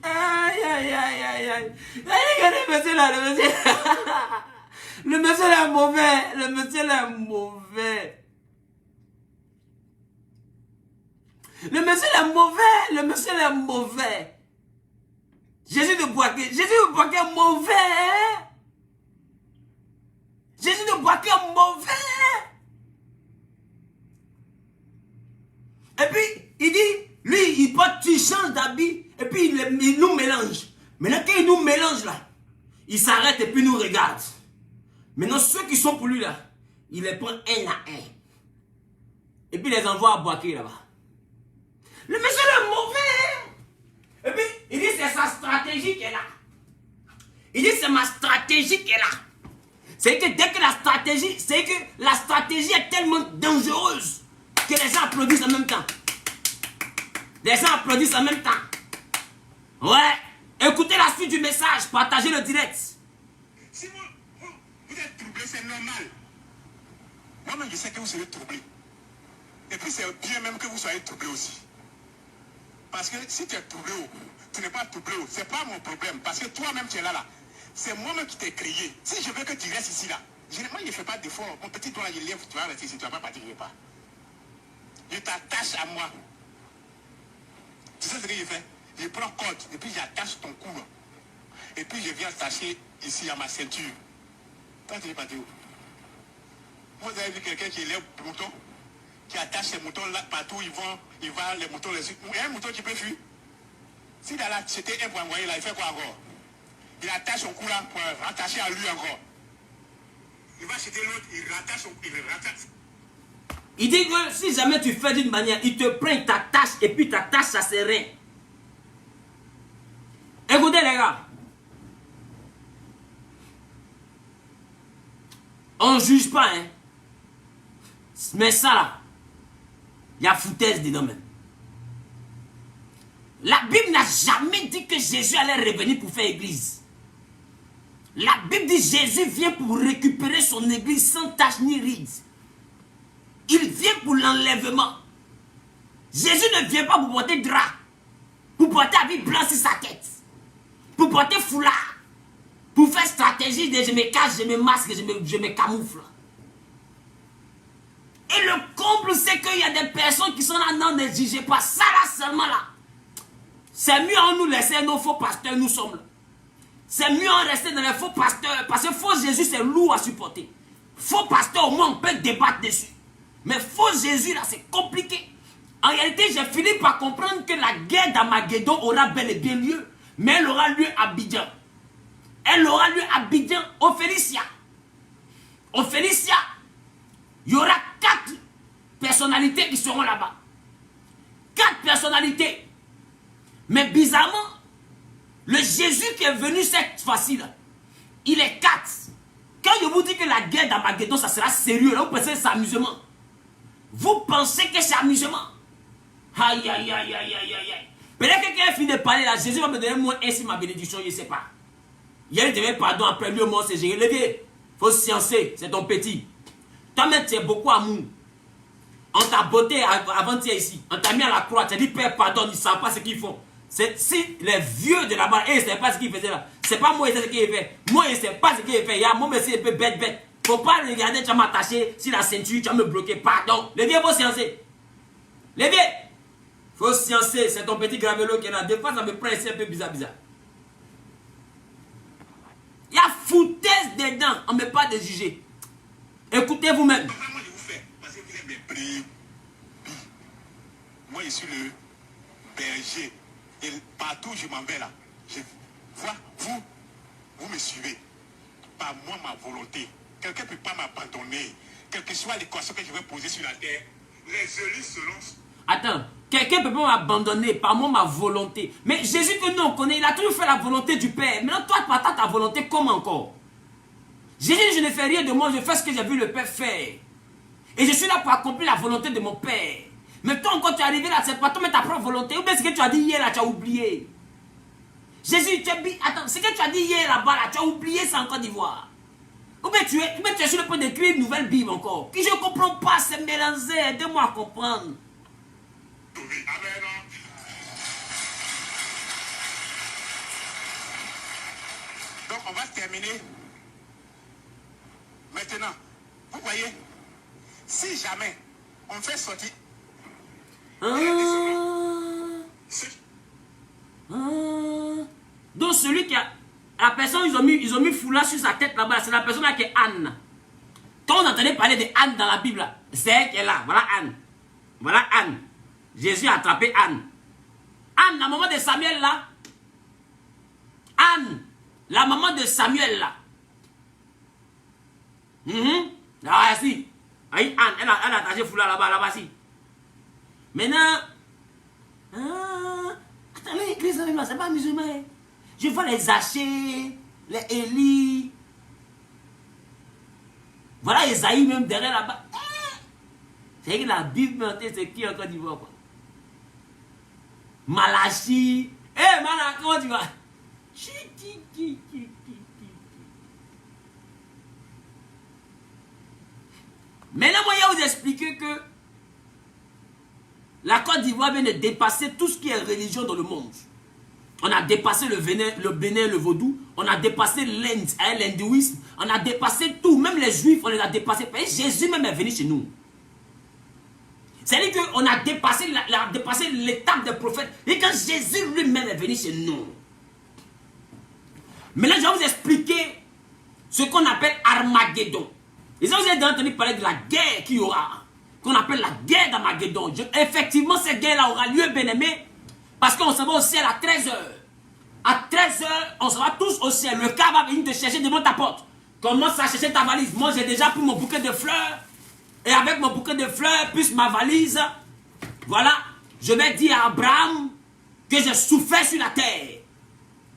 Aïe. Le monsieur là, le monsieur là est mauvais. Le monsieur là est mauvais. Le monsieur là est mauvais. Le monsieur là est mauvais. Jésus de Boaké est mauvais. Jésus de Boaké est mauvais. Et puis, il dit, lui, il change d'habit, et puis il nous mélange. Maintenant, quand il nous mélange là, il s'arrête et puis nous regarde. Maintenant, ceux qui sont pour lui là, il les prend un à un. Et puis il les envoie à Boaké là-bas. Le monsieur est mauvais. Et puis, il dit, c'est sa stratégie qui est là. Il dit, c'est ma stratégie qui est là. C'est que dès que la stratégie est tellement dangereuse, que les gens applaudissent en même temps. Les gens applaudissent en même temps. Ouais. Écoutez la suite du message. Partagez le direct. Si vous êtes troublé, c'est normal. Moi-même, je sais que vous serez troublé. Et puis, c'est bien même que vous soyez troublé aussi. Parce que si tu es troublé, tu n'es pas troublé, c'est pas mon problème. Parce que toi-même, tu es là. C'est moi-même qui t'ai crié. Si je veux que tu restes ici, là, généralement, je ne fais pas d'effort. Mon petit doigt, là, je lève, tu vas rester ici, tu ne vas pas partir, je ne vais pas. Je t'attache à moi. Tu sais ce que je fais? Je prends corde et puis j'attache ton cou. Et puis je viens attacher ici à ma ceinture. Toi, tu es parti où? Vous avez vu quelqu'un qui lève le mouton, qui attache ses moutons là partout, il va les moutons les... Il y a un mouton qui peut fuir. Si là, c'était un pour envoyer là, il fait quoi encore? Il attache son cou là pour rattacher à lui encore. Il va acheter l'autre, il rattache son cou, il rattache. Il dit que si jamais tu fais d'une manière, il te prend, il t'attache, et puis t'attache, ça c'est rien. Écoutez les gars. On ne juge pas, hein. Mais ça là, il y a foutaise dedans même. La Bible n'a jamais dit que Jésus allait revenir pour faire église. La Bible dit que Jésus vient pour récupérer son église sans tache ni ride. Il vient pour l'enlèvement. Jésus ne vient pas pour porter drap, pour porter habit blanc sur sa tête, pour porter foulard, pour faire stratégie de je me cache, je me masque, je me camoufle. Et le comble, c'est qu'il y a des personnes qui sont là, non, ne jugez pas. Ça là seulement là. C'est mieux en nous laisser nos faux pasteurs, nous sommes là. C'est mieux en rester dans les faux pasteurs, parce que faux Jésus, c'est lourd à supporter. Faux pasteur, au moins, on peut débattre dessus. Mais faux Jésus, là, c'est compliqué. En réalité, j'ai fini par comprendre que la guerre d'Armageddon aura bel et bien lieu. Mais elle aura lieu à Abidjan. Elle aura lieu à Abidjan, au Félicia. Au Félicia, il y aura 4 personnalités qui seront là-bas. 4 personnalités. Mais bizarrement, le Jésus qui est venu cette fois-ci, là, il est 4. Quand je vous dis que la guerre d'Armageddon, ça sera sérieux, là, vous pensez que c'est amusement. Vous pensez que c'est amusement. Aïe, aïe, aïe, aïe, aïe, aïe. Peut-être que quelqu'un finit de parler là, Jésus va me donner moi ainsi ma bénédiction, je ne sais pas. Il y a pardon après lui, moi, c'est géré. Levier, il faut sciencer, c'est ton petit. Toi-même, tu es beaucoup amour. On t'a botté avant-hier ici. On t'a mis à la croix. Tu as dit, Père, pardonne, ils ne savent pas ce qu'ils font. Si les vieux de là-bas, ils ne savaient pas ce qu'ils faisaient là. C'est pas moi, ils savent ce qu'ils fait. Moi, ils ne savent pas ce qu'ils fait. Il y a moi, mais c'est un peu bête, bête. Faut pas regarder, tu vas m'attacher sur la ceinture, tu vas me bloquer. Pardon. Les vieux, il faut sciencer. Les vieux, il faut sciencer. C'est ton petit gravelo qui est là. Des fois, ça me prend ici un peu bizarre. Il y a foutaise dedans. On ne met pas de juger. Écoutez vous-même. Vraiment, je vous fais. Parce que vous êtes mes brebis. Moi, je suis le berger. Et partout où je m'en vais là, je vois, vous me suivez. Par moi, ma volonté. Quelqu'un ne peut pas m'abandonner. Quelle que soit l'équation que je vais poser sur la terre, les élus seront... Attends, quelqu'un ne peut pas m'abandonner par moi, ma volonté. Mais Jésus que nous on connaît, il a toujours fait la volonté du Père. Maintenant, toi, par ta volonté, comment encore? Jésus, je ne fais rien de moi, je fais ce que j'ai vu le Père faire. Et je suis là pour accomplir la volonté de mon Père. Mais toi, quand tu es arrivé là, c'est pas toi, mais ta propre volonté. Ou bien ce que tu as dit hier là, tu as oublié. Jésus, attends, ce que tu as dit hier là-bas, là, tu as oublié ça en Côte d'Ivoire. Ou bien tu es sur le point d'écrire une nouvelle Bible encore. Que je ne comprends pas, c'est mélangé. Aidez-moi à comprendre. Amen. Donc, on va terminer. Maintenant, vous voyez, si jamais on fait sortir... Donc celui qui a... La personne, ils ont mis foulard sur sa tête là-bas. C'est la personne là qui est Anne. Quand on entendait parler de Anne dans la Bible, c'est elle qui est là. Voilà Anne. Voilà Anne. Jésus a attrapé Anne. Anne, la maman de Samuel là. Anne, la maman de Samuel là. Là, si. Anne, elle a attaché foulard là-bas, là-bas, si. Maintenant, attendez, l'église là, c'est pas musulman. Je vois les Zachée, les Élie. Voilà Esaïe même derrière là-bas. C'est que la Bible, c'est qui encore d'Ivoire quoi? Malachi. Malachie, comment tu vas? Maintenant, moi, je vais vous expliquer que la Côte d'Ivoire vient de dépasser tout ce qui est religion dans le monde. On a dépassé le Bénin, le vaudou. On a dépassé l'hindouisme. On a dépassé tout. Même les juifs, on les a dépassés. Jésus même est venu chez nous. C'est-à-dire qu'on a dépassé l'étape des prophètes. Et quand Jésus lui-même est venu chez nous. Maintenant, je vais vous expliquer ce qu'on appelle Armageddon. Et ça, vous avez entendu parler de la guerre qu'il y aura. Qu'on appelle la guerre d'Armageddon. Effectivement, cette guerre-là aura lieu, bien-aimé. Parce qu'on se va au ciel à 13h. À 13h, on sera tous au ciel. Le cas va venir te chercher devant ta porte. Commence à chercher ta valise. Moi, j'ai déjà pris mon bouquet de fleurs. et avec mon bouquet de fleurs, plus ma valise, voilà, je vais dire à Abraham que j'ai souffert sur la terre.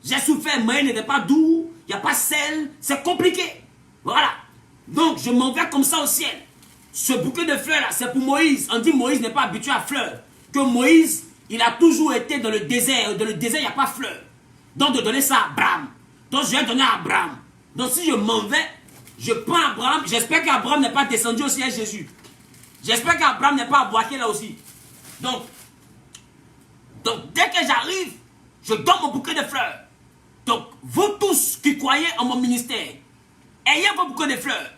J'ai souffert, mais il n'était pas doux, il n'y a pas sel, c'est compliqué. Voilà. Donc, je m'en vais comme ça au ciel. Ce bouquet de fleurs là, c'est pour Moïse. On dit Moïse n'est pas habitué à fleurs. Que Moïse, il a toujours été dans le désert. Dans le désert, il n'y a pas de fleurs. Donc, de donner ça à Abraham. Donc, je vais donner à Abraham. Donc, si je m'en vais, je prends Abraham. J'espère qu'Abraham n'est pas descendu aussi à Jésus. J'espère qu'Abraham n'est pas aboîté là aussi. Donc, dès que j'arrive, je donne mon bouquet de fleurs. Donc, vous tous qui croyez en mon ministère, ayez vos bouquets de fleurs.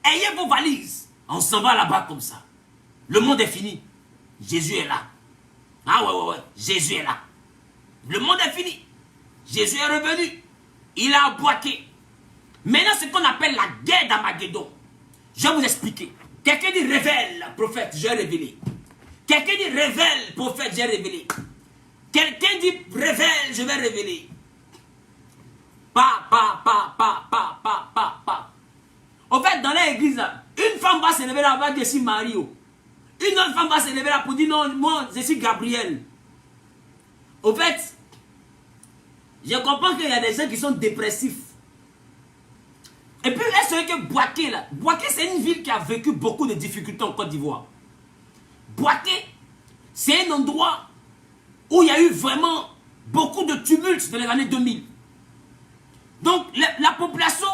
Ayez vos valises. On s'en va là-bas comme ça. Le monde est fini. Jésus est là. Ah ouais. Jésus est là. Le monde est fini. Jésus est revenu. Il a aboîté. Maintenant, ce qu'on appelle la guerre d'Armageddon. Je vais vous expliquer. Quelqu'un dit révèle, prophète, j'ai révélé. Quelqu'un dit révèle, prophète, j'ai révélé. Quelqu'un dit révèle, je vais révéler. Pa. En fait, dans l'église, une femme va se lever là, va dire je suis Mario. Une autre femme va se lever là pour dire non, moi, je suis Gabriel. En fait, je comprends qu'il y a des gens qui sont dépressifs. Et puis, est-ce que Boaké, là, Boaké, c'est une ville qui a vécu beaucoup de difficultés en Côte d'Ivoire. Boaké, c'est un endroit où il y a eu vraiment beaucoup de tumultes dans les années 2000. Donc, la population,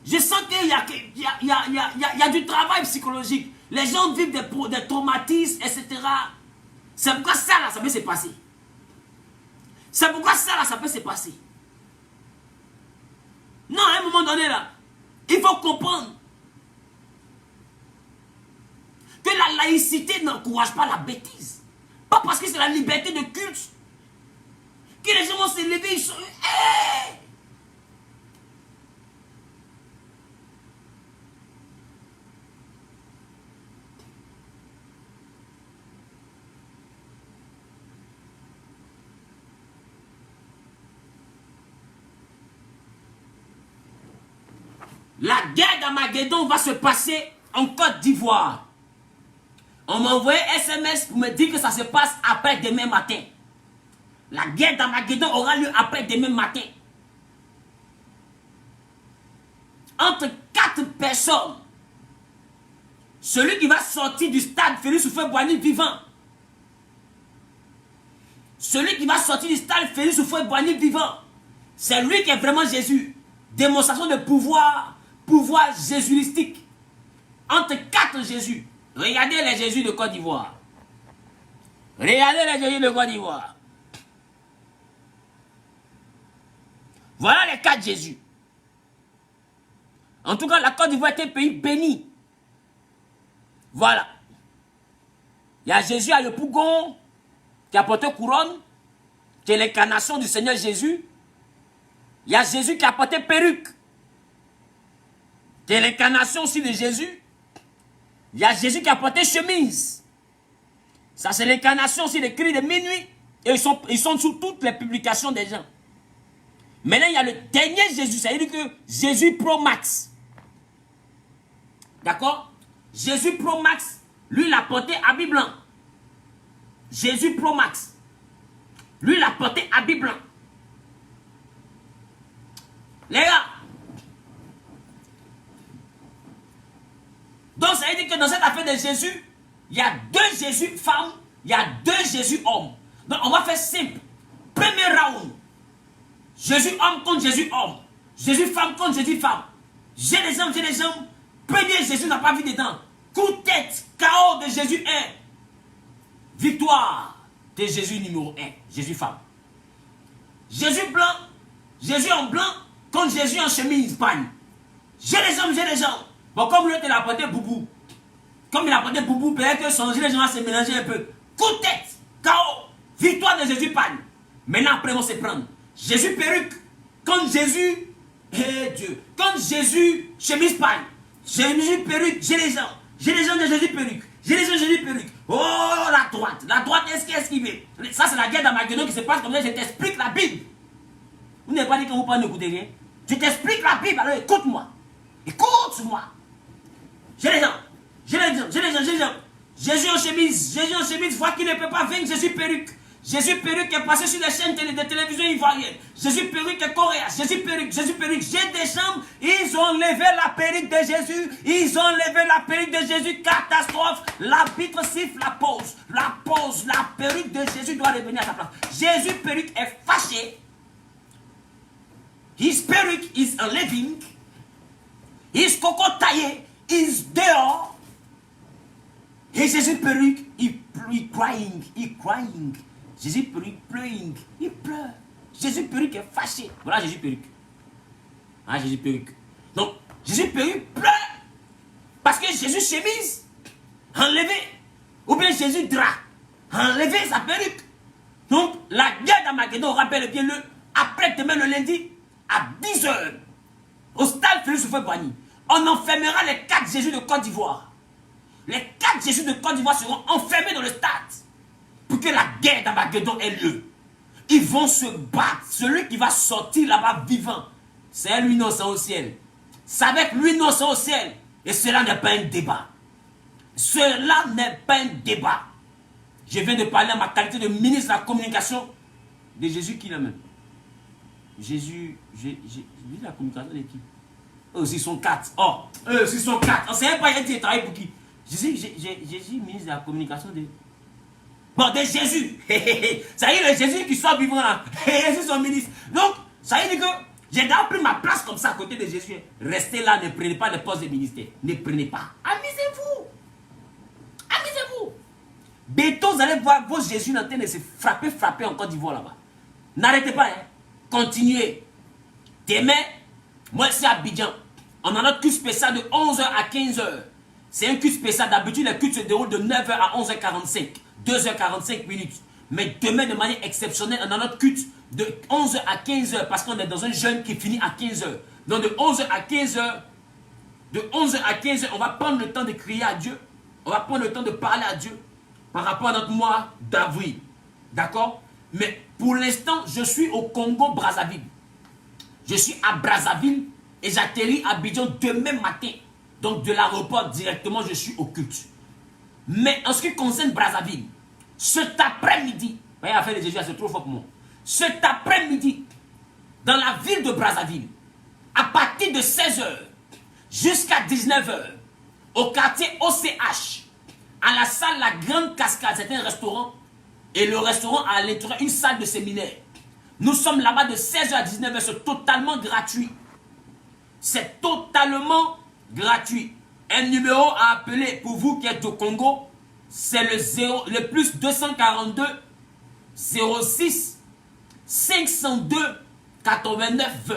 je sens qu'il y a du travail psychologique. Les gens vivent des traumatismes, etc. C'est pourquoi ça, là, ça peut se passer. C'est pourquoi ça, là, ça peut se passer. Non, à un moment donné, là, il faut comprendre que la laïcité n'encourage pas la bêtise. Pas parce que c'est la liberté de culte que les gens vont se lever, ils sont... Hey! La guerre d'Armageddon va se passer en Côte d'Ivoire. On m'a envoyé SMS pour me dire que ça se passe après demain matin. La guerre d'Armageddon aura lieu après demain matin. Entre 4 personnes. Celui qui va sortir du stade Félix Houphouët-Boigny vivant. Celui qui va sortir du stade Félix Houphouët-Boigny vivant. C'est lui qui est vraiment Jésus. Démonstration de pouvoir jésuistique. Entre 4 Jésus. Regardez les Jésus de Côte d'Ivoire. Regardez les Jésus de Côte d'Ivoire. Voilà les 4 Jésus. En tout cas, la Côte d'Ivoire est un pays béni. Voilà. Il y a Jésus à Yopougon, qui a porté couronne, qui est l'incarnation du Seigneur Jésus. Il y a Jésus qui a porté perruque, qui est l'incarnation aussi de Jésus. Il y a Jésus qui a porté chemise. Ça, c'est l'incarnation aussi des cris de minuit. Et ils sont sur toutes les publications des gens. Maintenant, il y a le dernier Jésus. Ça veut dire que Jésus Pro Max. D'accord? Jésus Pro Max, lui, il a porté habit blanc. Jésus Pro Max. Lui, il a porté habit blanc. Les gars. Donc, ça veut dire que dans cette affaire de Jésus, il y a 2 Jésus femmes, il y a 2 Jésus hommes. Donc, on va faire simple. Premier round. Jésus homme contre Jésus homme. Jésus femme contre Jésus femme. J'ai les hommes, j'ai les hommes. Premier Jésus n'a pas vu dedans. Coup de tête, KO de Jésus 1. Victoire de Jésus numéro 1. Jésus femme. Jésus blanc, Jésus en blanc contre Jésus en chemise pagne. J'ai les hommes, j'ai les hommes. Bon, comme l'autre il a apporté boubou. Comme il a apporté boubou, peut-être que son les gens vont se mélanger un peu. Coup de tête, KO. Victoire de Jésus pagne. Maintenant, après, on va se prendre. Jésus perruque. Quand Jésus, Dieu. Quand Jésus, chemise pagne. Jésus perruque, j'ai les gens. J'ai les gens de Jésus perruque. J'ai les gens de Jésus perruque. Oh, la droite. La droite, est-ce qu'elle esquivé? Ça, c'est la guerre d'Armageddon qui se passe comme ça. Je t'explique la Bible. Vous n'avez pas dit que vous ne n'écoutez rien. Je t'explique la Bible, alors écoute-moi. Écoute-moi. J'ai les gens. J'ai l'exemple. Jésus en chemise voit qu'il ne peut pas vaincre Jésus perruque. Jésus perruque est passé sur les chaînes de télévision ivoirienne. Jésus perruque est coréen. Jésus perruque. J'ai des chambres. Ils ont enlevé la perruque de Jésus. Ils ont enlevé la perruque de Jésus. Catastrophe. L'arbitre siffle la pause. La perruque de Jésus doit revenir à sa place. Jésus perruque est fâché. His perruque is a living. His coco taillé is dehors. Et Jésus perruque, il crying. Jésus perruque, il pleure. Jésus perruque est fâché. Voilà Jésus perruque. Ah, Jésus perruque. Donc, Jésus perruque pleure. Parce que Jésus chemise, enlevé. Ou bien Jésus drap, enlevé sa perruque. Donc, la guerre d'Armageddon, rappelle bien après-demain le lundi, à 10h, au stade Félix Houphouët-Boigny, on enfermera les 4 Jésus de Côte d'Ivoire. Les 4 Jésus de Côte d'Ivoire seront enfermés dans le stade pour que la guerre d'Armageddon ait lieu. Ils vont se battre. Celui qui va sortir là-bas vivant, c'est l'innocent au ciel. C'est avec l'innocent au ciel. Et cela n'est pas un débat. Cela n'est pas un débat. Je viens de parler à ma qualité de ministre de la communication de Jésus qui l'aime. Jésus, la communication de qui? Eux aussi sont 4. Oh, eux aussi sont 4. On ne sait pas, il travaille pour qui? Jésus, ministre de la communication de... Bon, de Jésus. Ça y est, le Jésus qui soit vivant là. Jésus, son ministre. Donc, ça y est que j'ai d'abord pris ma place comme ça à côté de Jésus. Restez là, ne prenez pas le poste de ministère. Ne prenez pas. Amusez-vous. Amusez-vous. Bientôt, vous allez voir vos Jésus en train de se frapper en Côte d'Ivoire là-bas. N'arrêtez pas, hein. Continuez. Demain, moi, c'est à Abidjan. On a notre culte spécial de 11h à 15h. C'est un culte spécial. D'habitude, le culte se déroule de 9h à 11h45. 2h45 minutes. Mais demain, de manière exceptionnelle, on a notre culte de 11h à 15h parce qu'on est dans un jeûne qui finit à 15h. Donc de 11h à 15h, on va prendre le temps de crier à Dieu. On va prendre le temps de parler à Dieu par rapport à notre mois d'avril. D'accord? Mais pour l'instant, je suis au Congo-Brazzaville. Je suis à Brazzaville et j'atterris à Abidjan demain matin. Donc de l'aéroport directement, je suis au culte. Mais en ce qui concerne Brazzaville, cet après-midi, voyez, l'affaire de Jésus, c'est trop fort pour moi. Cet après-midi, dans la ville de Brazzaville, à partir de 16h jusqu'à 19h, au quartier OCH, à la salle La Grande Cascade, c'est un restaurant, et le restaurant a à l'intérieur une salle de séminaire. Nous sommes là-bas de 16h à 19h, c'est totalement gratuit. C'est totalement gratuit. Un numéro à appeler pour vous qui êtes au Congo, c'est le plus 242 06 502 89 20.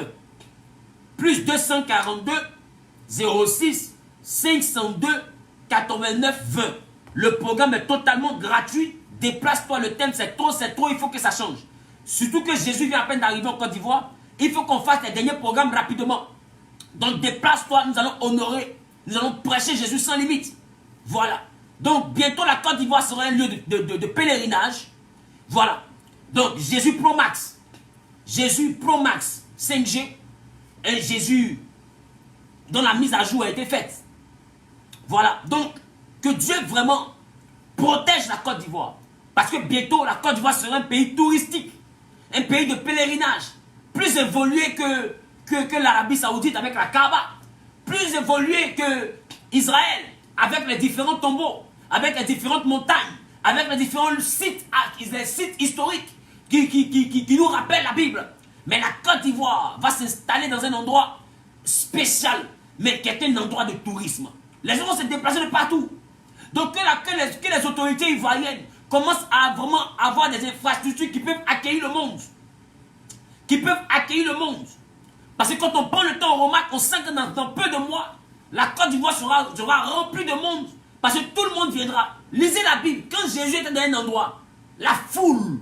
Plus 242 06 502 89 20. Le programme est totalement gratuit. Déplace-toi, le thème c'est trop, il faut que ça change. Surtout que Jésus vient à peine d'arriver en Côte d'Ivoire. Il faut qu'on fasse les derniers programmes rapidement. Donc déplace-toi, nous allons honorer. Nous allons prêcher Jésus sans limite. Voilà. Donc, bientôt, la Côte d'Ivoire sera un lieu de pèlerinage. Voilà. Donc, Jésus Pro Max. Jésus Pro Max 5G. Un Jésus dont la mise à jour a été faite. Voilà. Donc, que Dieu vraiment protège la Côte d'Ivoire. Parce que bientôt, la Côte d'Ivoire sera un pays touristique. Un pays de pèlerinage. Plus évolué que l'Arabie Saoudite avec la Kaaba. Plus évolué que Israël avec les différents tombeaux, avec les différentes montagnes, avec les différents sites historiques qui nous rappellent la Bible. Mais la Côte d'Ivoire va s'installer dans un endroit spécial, mais qui est un endroit de tourisme. Les gens vont se déplacer de partout. Donc que les autorités ivoiriennes commencent à vraiment avoir des infrastructures qui peuvent accueillir le monde. Parce que quand on prend le temps, on remarque, on sent que dans peu de mois, la Côte d'Ivoire sera remplie de monde. Parce que tout le monde viendra. Lisez la Bible. Quand Jésus était dans un endroit, la foule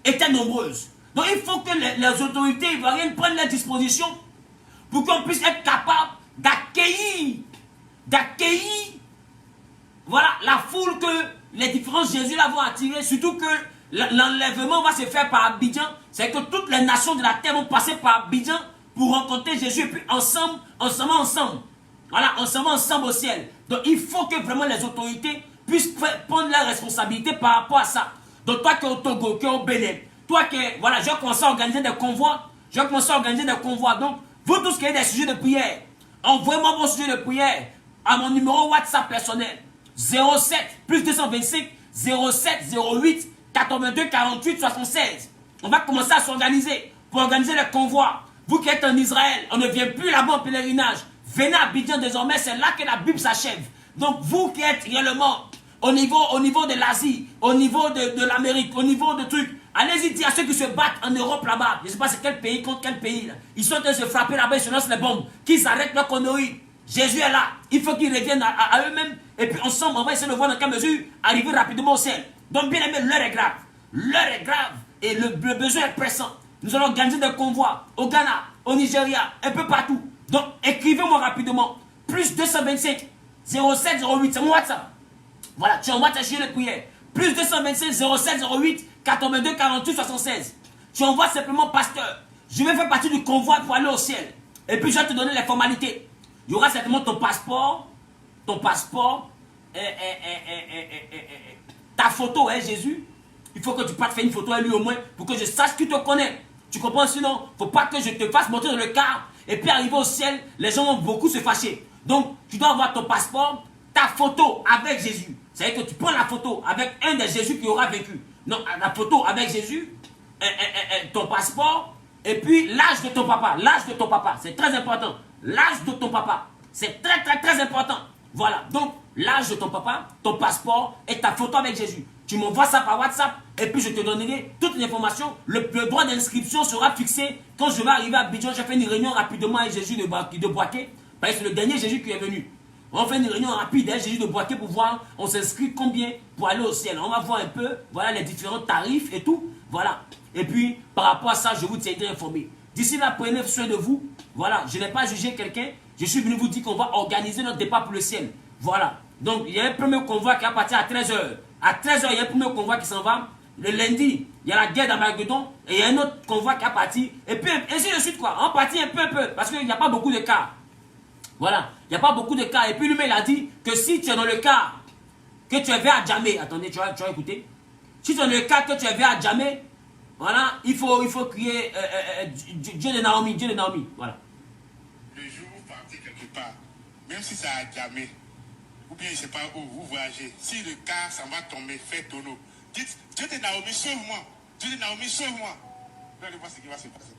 était nombreuse. Donc il faut que les autorités ivoiriennes prennent leurs dispositions pour qu'on puisse être capable d'accueillir voilà, la foule que les différents Jésus là vont attirer. Surtout que l'enlèvement va se faire par Abidjan. C'est que toutes les nations de la terre vont passer par Abidjan pour rencontrer Jésus. Et puis ensemble, Voilà, on s'en va ensemble au ciel. Donc il faut que vraiment les autorités puissent prendre la responsabilité par rapport à ça. Donc toi qui es au Togo, qui es au Bénin, toi qui es, voilà, je vais commencer à organiser des convois. Donc, vous tous qui avez des sujets de prière, envoyez-moi vos sujets de prière à mon numéro WhatsApp personnel. 07 plus 225 07 08 82 48 76. On va commencer à s'organiser pour organiser les convois. Vous qui êtes en Israël, on ne vient plus là-bas en pèlerinage. Venez à Abidjan désormais, c'est là que la Bible s'achève. Donc vous qui êtes réellement au niveau de l'Asie, au niveau de l'Amérique, au niveau de trucs, allez-y dire à ceux qui se battent en Europe là-bas, je ne sais pas c'est quel pays contre quel pays, là. Ils sont en train de se frapper là-bas, ils se lancent les bombes, qu'ils arrêtent leur connerie. Jésus est là, il faut qu'ils reviennent à eux-mêmes, et puis ensemble, on va essayer de voir dans quelle mesure arriver rapidement au ciel. Donc bien aimé, l'heure est grave, et le besoin est pressant. Nous allons organiser des convois au Ghana, au Nigeria, un peu partout. Donc écrivez-moi rapidement, plus 225 07 08, c'est mon WhatsApp. Voilà, tu envoies ta chienne de prière. Plus 225 07 08 82 48 76. Tu envoies simplement pasteur. Je vais faire partie du convoi pour aller au ciel. Et puis je vais te donner les formalités. Il y aura certainement ton passeport, ta photo, hein, Jésus. Il faut que tu partes faire une photo à lui au moins pour que je sache qui te connaît. Tu comprends? Sinon, il ne faut pas que je te fasse monter dans le car. Et puis arriver au ciel, les gens vont beaucoup se fâcher. Donc, tu dois avoir ton passeport, ta photo avec Jésus. C'est-à-dire que tu prends la photo avec un des Jésus qui aura vécu. Non, la photo avec Jésus, ton passeport, et puis l'âge de ton papa. L'âge de ton papa, c'est très important. L'âge de ton papa, c'est très très très important. Voilà, donc l'âge de ton papa, ton passeport et ta photo avec Jésus. Tu m'envoies ça par WhatsApp et puis je te donnerai toute l'information. Le droit d'inscription sera fixé quand je vais arriver à Abidjan. J'ai fait une réunion rapidement avec Jésus de Boaké, parce que c'est le dernier Jésus qui est venu. On fait une réunion rapide avec Jésus de Boaké pour voir, on s'inscrit combien pour aller au ciel. On va voir un peu, voilà les différents tarifs et tout. Voilà. Et puis, par rapport à ça, je vous tiendrai informé. D'ici là, prenez soin de vous. Voilà, je n'ai pas jugé quelqu'un. Je suis venu vous dire qu'on va organiser notre départ pour le ciel. Voilà. Donc, il y a un premier convoi qui va partir à 13h. À 13h, il y a un premier convoi qui s'en va. Le lundi, il y a la guerre d'Armageddon. Et il y a un autre convoi qui va partir. Et puis, ainsi de suite, quoi. On partit un peu. Parce qu'il n'y a pas beaucoup de cas. Voilà. Il n'y a pas beaucoup de cas. Et puis, lui-même, il a dit que si tu es dans le cas que tu es vers à Djamé. Attendez, tu vas écouter. Si tu es dans le cas que tu es vers à Djamé, voilà, il faut crier Dieu de Naomi, Dieu de Naomi. Voilà. Le jour où vous partez quelque part, même si ça a jamais, ou bien je ne sais pas où vous voyagez, si le car s'en va tomber, faites tonneau. Dites, Dieu de Naomi, sauve-moi. Dieu de Naomi, sauve-moi. Vous allez voir ce qui va se passer.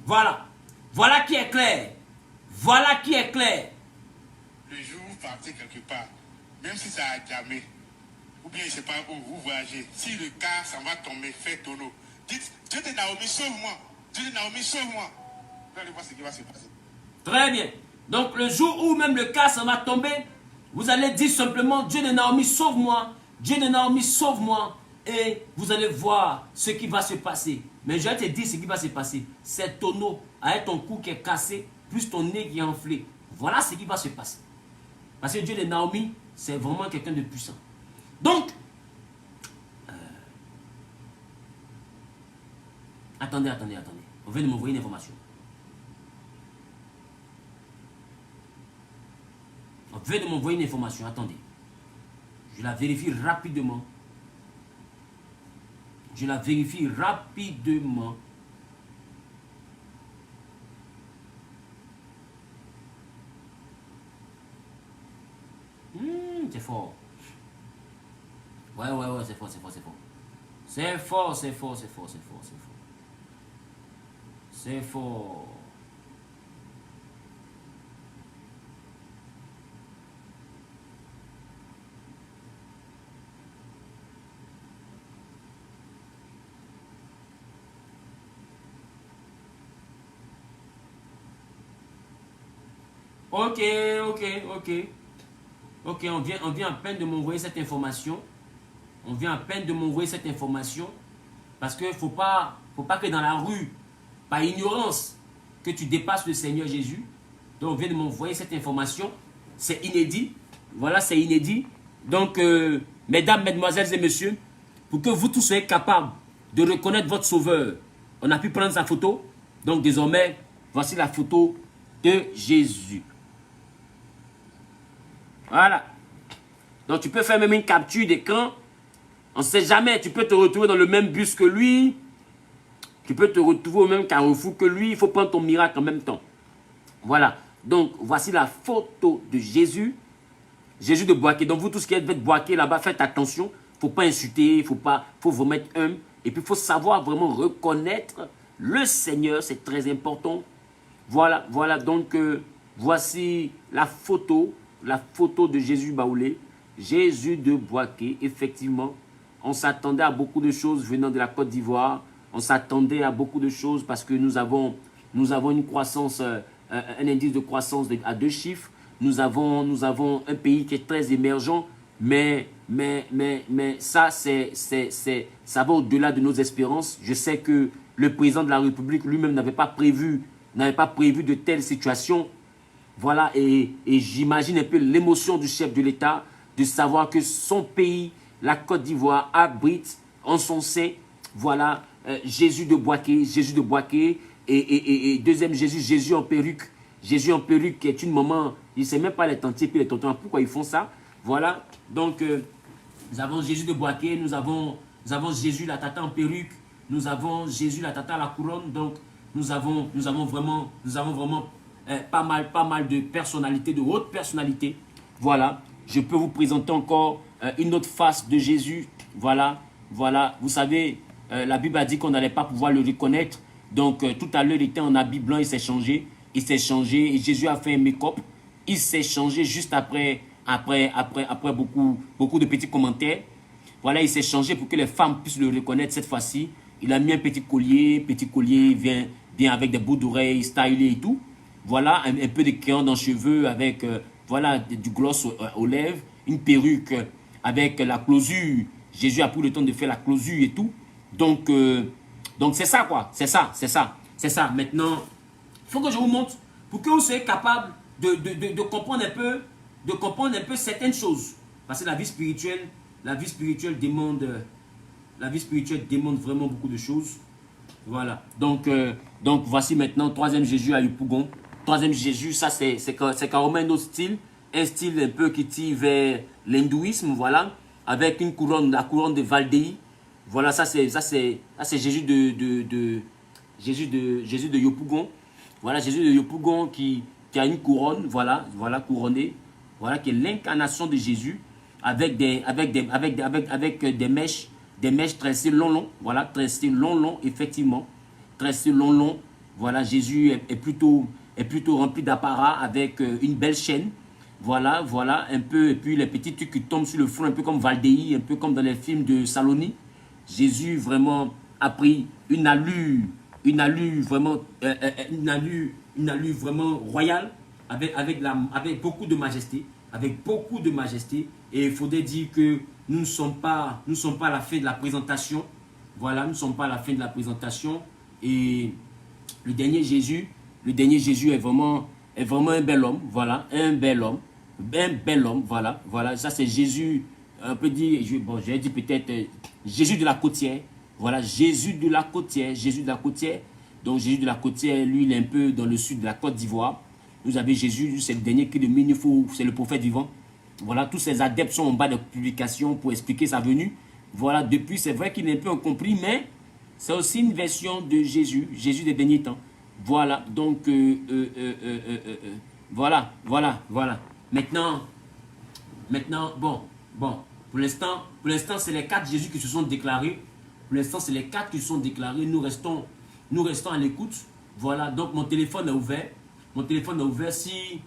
Voilà. Voilà qui est clair. Voilà qui est clair. Le jour où vous partez quelque part, même si ça a jamais, ou bien je ne sais pas où vous voyagez, si le car s'en va tomber, faites tonneau. Dites, Dieu de Naomi, sauve-moi. Dieu de Naomi, sauve-moi. Vous allez voir ce qui va se passer. Très bien. Donc le jour où même le cas s'en va tomber, vous allez dire simplement Dieu de Naomi, sauve-moi. Dieu de Naomi, sauve-moi. Et vous allez voir ce qui va se passer. Mais je vais te dire ce qui va se passer. C'est tonneau avec ton cou qui est cassé, plus ton nez qui est enflé. Voilà ce qui va se passer. Parce que Dieu de Naomi, c'est vraiment quelqu'un de puissant. Donc, attendez. On vient de m'envoyer une information. Attendez. Je la vérifie rapidement. C'est fort. Ouais, c'est fort. C'est fort. Ok, on vient à peine de m'envoyer cette information. Parce que faut pas que dans la rue, par ignorance, que tu dépasses le Seigneur Jésus. Donc on vient de m'envoyer cette information. C'est inédit. Voilà, c'est inédit. Donc, mesdames, mesdemoiselles et messieurs, pour que vous tous soyez capables de reconnaître votre Sauveur, on a pu prendre sa photo. Donc désormais, voici la photo de Jésus. Voilà. Donc tu peux faire même une capture d'écran. On ne sait jamais, tu peux te retrouver dans le même bus que lui. Tu peux te retrouver au même carrefour que lui. Il faut prendre ton miracle en même temps. Voilà. Donc voici la photo de Jésus. Jésus de Boaké. Donc vous tous qui êtes Boaké là-bas, faites attention. Il ne faut pas insulter, faut vous mettre humble. Et puis il faut savoir vraiment reconnaître le Seigneur. C'est très important. Voilà, voilà. Donc voici la photo de Jésus Baoulé. Jésus de Boaké, effectivement. On s'attendait à beaucoup de choses venant de la Côte d'Ivoire. On s'attendait à beaucoup de choses parce que nous avons une croissance, un indice de croissance à 2 chiffres. Nous avons un pays qui est très émergent, mais ça, ça va au-delà de nos espérances. Je sais que le président de la République lui-même n'avait pas prévu de telles situations. Voilà, et j'imagine un peu l'émotion du chef de l'État de savoir que son pays, la Côte d'Ivoire, abrite en son sein, voilà, Jésus de Boaké, et deuxième Jésus en perruque. Jésus en perruque qui est une maman, il ne sait même pas les tantiers et les tontons, pourquoi ils font ça. Voilà, donc nous avons Jésus de Boaké, nous avons Jésus la tata en perruque, nous avons Jésus la tata à la couronne, donc nous avons vraiment pas mal de personnalités, de hautes personnalités. Voilà, je peux vous présenter encore une autre face de Jésus. Voilà, voilà, vous savez, la Bible a dit qu'on n'allait pas pouvoir le reconnaître. Donc tout à l'heure, il était en habit blanc, il s'est changé, et Jésus a fait un make-up. Il s'est changé juste après beaucoup de petits commentaires. Voilà, il s'est changé pour que les femmes puissent le reconnaître cette fois-ci. Il a mis un petit collier vient avec des bouts d'oreilles stylés et tout. Voilà, un peu de crayon dans les cheveux avec voilà, du gloss aux lèvres, une perruque avec la closure. Jésus a pris le temps de faire la closure et tout. Donc c'est ça quoi, c'est ça. Maintenant, il faut que je vous montre pour que vous soyez capable de comprendre un peu certaines choses. Parce que la vie spirituelle demande vraiment beaucoup de choses. Voilà. Donc voici maintenant troisième Jésus à Yopougon. Troisième Jésus, ça c'est carrément un autre style. Un style un peu qui tire vers l'hindouisme, voilà. Avec une couronne, la couronne de Valdei. Voilà, ça c'est Jésus de Yopougon. Voilà, Jésus de Yopougon qui a une couronne, voilà couronnée. Voilà, qui est l'incarnation de Jésus avec des mèches tressées long, voilà, tressées long, effectivement, tressées long, voilà, Jésus est plutôt rempli d'apparat avec une belle chaîne, voilà, un peu, et puis les petits trucs qui tombent sur le front, un peu comme Valdei, un peu comme dans les films de Saloni. Jésus vraiment a pris une allure vraiment royale, avec beaucoup de majesté, et il faudrait dire que nous ne sommes pas à la fin de la présentation. Voilà, nous ne sommes pas à la fin de la présentation. Et le dernier Jésus est vraiment un bel homme. Voilà, un bel homme, voilà. Ça c'est Jésus, on peut dire, j'ai dit peut-être Jésus de la Côtière. Voilà, Jésus de la Côtière. Donc Jésus de la Côtière, lui, il est un peu dans le sud de la Côte d'Ivoire. Vous avez Jésus, c'est le dernier qui est de Minifou, c'est le prophète vivant. Voilà, tous ces adeptes sont en bas de publications pour expliquer sa venue. Voilà, depuis, c'est vrai qu'il est un peu incompris, mais c'est aussi une version de Jésus des derniers temps. Voilà, donc, voilà. Maintenant, bon, pour l'instant, c'est les 4 Jésus qui se sont déclarés. Nous restons à l'écoute. Voilà, donc mon téléphone est ouvert. Si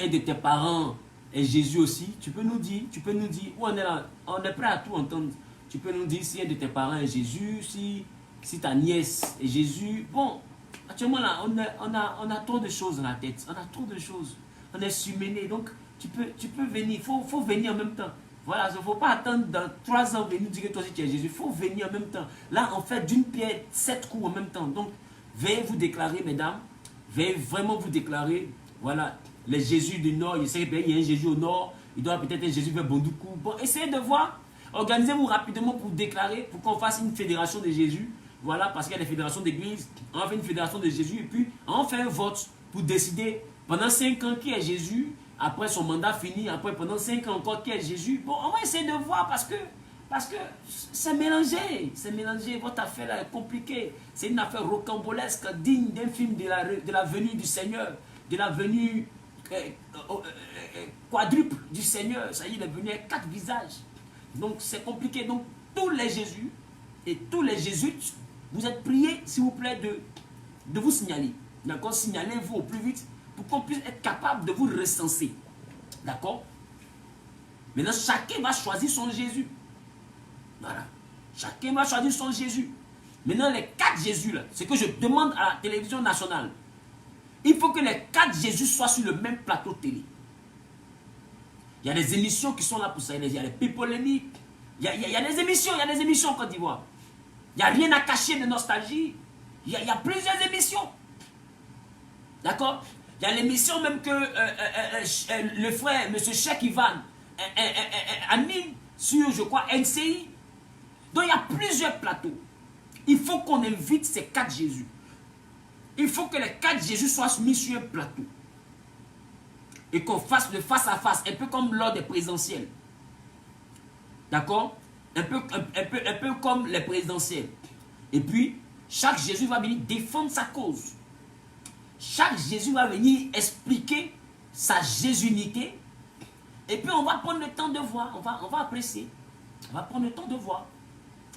un de tes parents est Jésus aussi, tu peux nous dire, où on est là, on est prêt à tout entendre. Tu peux nous dire si un de tes parents est Jésus, si ta nièce est Jésus. Bon, actuellement là, on a trop de choses dans la tête, on est surmené, donc tu peux venir, il faut venir en même temps. Voilà, il ne faut pas attendre dans 3 ans venir dire que toi aussi tu es Jésus, il faut venir en même temps. Là, on fait d'une pierre 7 coups en même temps. Donc, veuillez vous déclarer, mesdames, veuillez vraiment vous déclarer. Voilà, les Jésus du Nord, je sais qu'il y a un Jésus au Nord, il doit peut-être un Jésus vers Bondoukou. Bon, essayez de voir, organisez-vous rapidement pour déclarer, pour qu'on fasse une fédération de Jésus. Voilà, parce qu'il y a des fédérations d'église, on fait une fédération de Jésus et puis on fait un vote pour décider pendant 5 ans qui est Jésus après son mandat fini, après pendant 5 ans encore, qui est Jésus? Bon, on va essayer de voir parce que c'est mélangé. C'est mélangé. Votre affaire là est compliquée. C'est une affaire rocambolesque, digne d'un film de la venue du Seigneur, de la venue quadruple du Seigneur. Ça y est, il est venu avec 4 visages. Donc c'est compliqué. Donc tous les Jésus et tous les jésuites, vous êtes priés, s'il vous plaît, de vous signaler. D'accord? Signalez-vous au plus vite pour qu'on puisse être capable de vous recenser. D'accord? Maintenant, chacun va choisir son Jésus. Voilà. Chacun va choisir son Jésus. Maintenant, les 4 Jésus, là, c'est que je demande à la télévision nationale. Il faut que les 4 Jésus soient sur le même plateau télé. Il y a des émissions qui sont là pour ça. Il y a les Pipolémiques. Il y a des émissions, en Côte d'Ivoire. Il n'y a rien à cacher de nostalgie. Il y a plusieurs émissions. D'accord? Il y a l'émission même que le frère, M. Cheikh Ivan, anime sur, je crois, NCI. Donc il y a plusieurs plateaux. Il faut qu'on invite ces 4 Jésus. Il faut que les 4 Jésus soient mis sur un plateau. Et qu'on fasse le face à face, un peu comme lors des présidentielles. D'accord? Un peu comme les présidentielles. Et puis, chaque Jésus va venir défendre sa cause. Chaque Jésus va venir expliquer sa jésunité. Et puis, on va prendre le temps de voir. On va apprécier. On va prendre le temps de voir.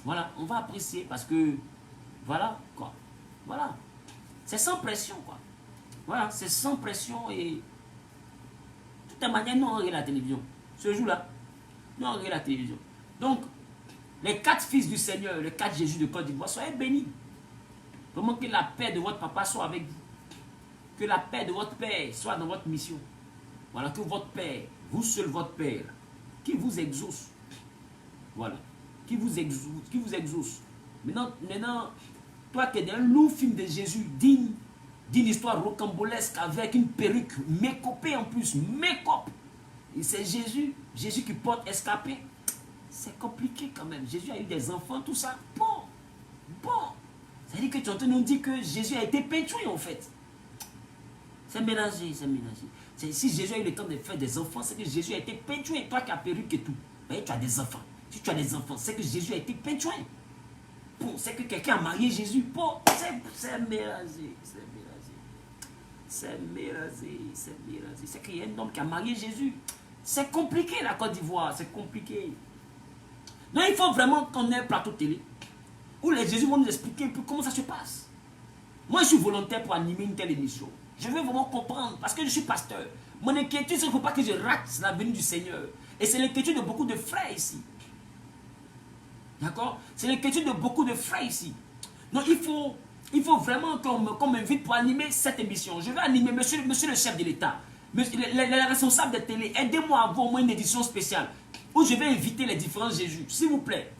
Voilà, on va apprécier parce que, voilà, quoi. Voilà. C'est sans pression, quoi. Voilà, c'est sans pression et... De toute manière, nous, on regarde la télévision. Ce jour-là, nous, on regarde la télévision. Donc, les 4 fils du Seigneur, les 4 Jésus de Côte d'Ivoire, soyez bénis. Vraiment que la paix de votre papa soit avec vous. Que la paix de votre père soit dans votre mission. Voilà, que votre père, vous seul votre père, qui vous exauce. Voilà. Qui vous exauce. Maintenant, toi qui es dans un lourd film de Jésus, digne d'une histoire rocambolesque avec une perruque mécopée en plus, mécope. Et c'est Jésus qui porte escapé. C'est compliqué quand même. Jésus a eu des enfants, tout ça. Bon. Ça veut dire que tu es en train de nous dire que Jésus a été peinturé en fait. C'est mélangé. Si Jésus a eu le temps de faire des enfants, c'est que Jésus a été peinturé. Toi qui as perruque et tout, tu as des enfants. Si tu as des enfants, c'est que Jésus a été peinturé. Bon, c'est que quelqu'un a marié Jésus. Bon, c'est mélangé. C'est qu'il y a un homme qui a marié Jésus. C'est compliqué la Côte d'Ivoire, c'est compliqué. Donc il faut vraiment qu'on ait un plateau télé où les Jésus vont nous expliquer un peu comment ça se passe. Moi je suis volontaire pour animer une telle émission. Je veux vraiment comprendre parce que je suis pasteur. Mon inquiétude, c'est qu'il ne faut pas que je rate la venue du Seigneur. Et c'est l'inquiétude de beaucoup de frères ici. D'accord? C'est l'inquiétude de beaucoup de frères ici. Donc il faut vraiment qu'on m'invite pour animer cette émission. Je vais animer, monsieur le chef de l'État, les responsables de télé, aidez-moi à avoir au moins une édition spéciale où je vais inviter les différents Jésus. S'il vous plaît,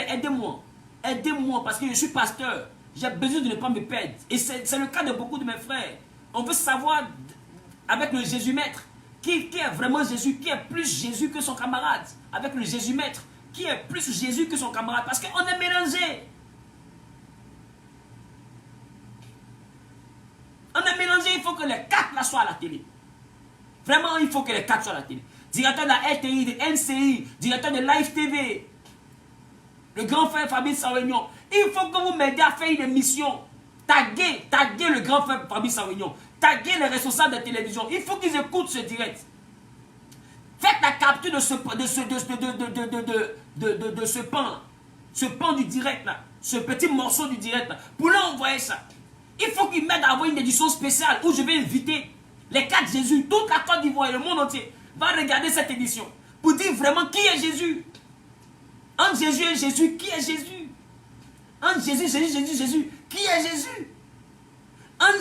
aidez-moi. Aidez-moi parce que je suis pasteur. J'ai besoin de ne pas me perdre. Et c'est le cas de beaucoup de mes frères. On veut savoir avec le Jésus maître qui est vraiment Jésus, qui est plus Jésus que son camarade. Avec le Jésus maître qui est plus Jésus que son camarade. Parce qu'on est mélangé. On est mélangé, il faut que les 4 là soient à la télé. Vraiment, il faut que les 4 soient à la télé. Directeur de la RTI, de NCI, directeur de Live TV, le grand frère Fabrice Sarignon. Il faut que vous m'aidiez à faire une émission. Taguez le grand frère Fabrice Sarignon. Taguez les responsables de télévision. Il faut qu'ils écoutent ce direct. Faites la capture de ce pan du direct là. Ce petit morceau du direct là. Pour leur envoyer ça. Il faut qu'ils m'aident à avoir une édition spéciale où je vais inviter les 4 Jésus, toute la Côte d'Ivoire et le monde entier va regarder cette édition pour dire vraiment qui est Jésus. Entre Jésus et Jésus, qui est Jésus? Entre Jésus, qui est Jésus? Entre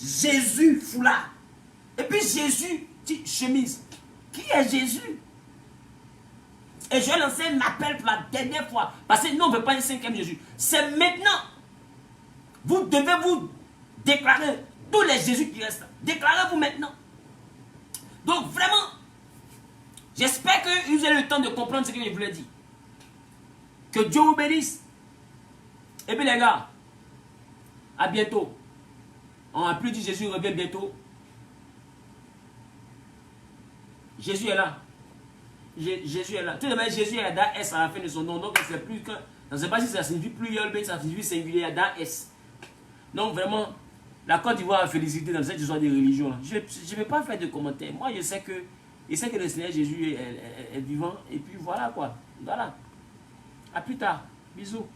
Jésus, foulard. Et puis Jésus, chemise. Qui est Jésus? Et je vais lancer un appel pour la dernière fois. Parce que nous, on ne veut pas un 5e Jésus. C'est maintenant. Vous devez vous déclarer tous les Jésus qui restent là. Déclarez-vous maintenant. Donc vraiment, j'espère que vous avez le temps de comprendre ce que je voulais dire. Que Dieu vous bénisse. Et puis les gars, à bientôt. On a plus dit Jésus revient bientôt. Jésus est là. Jésus est là. Tout de même, Jésus est dans S à la fin de son nom. Donc, c'est plus que. Je ne sais pas si ça signifie pluriel, mais ça signifie singulier dans S. Donc, vraiment, la Côte d'Ivoire a félicité dans cette histoire de religion. Je ne vais pas faire de commentaires. Moi, je sais que le Seigneur Jésus est vivant. Et puis, voilà quoi. Voilà. À plus tard. Bisous.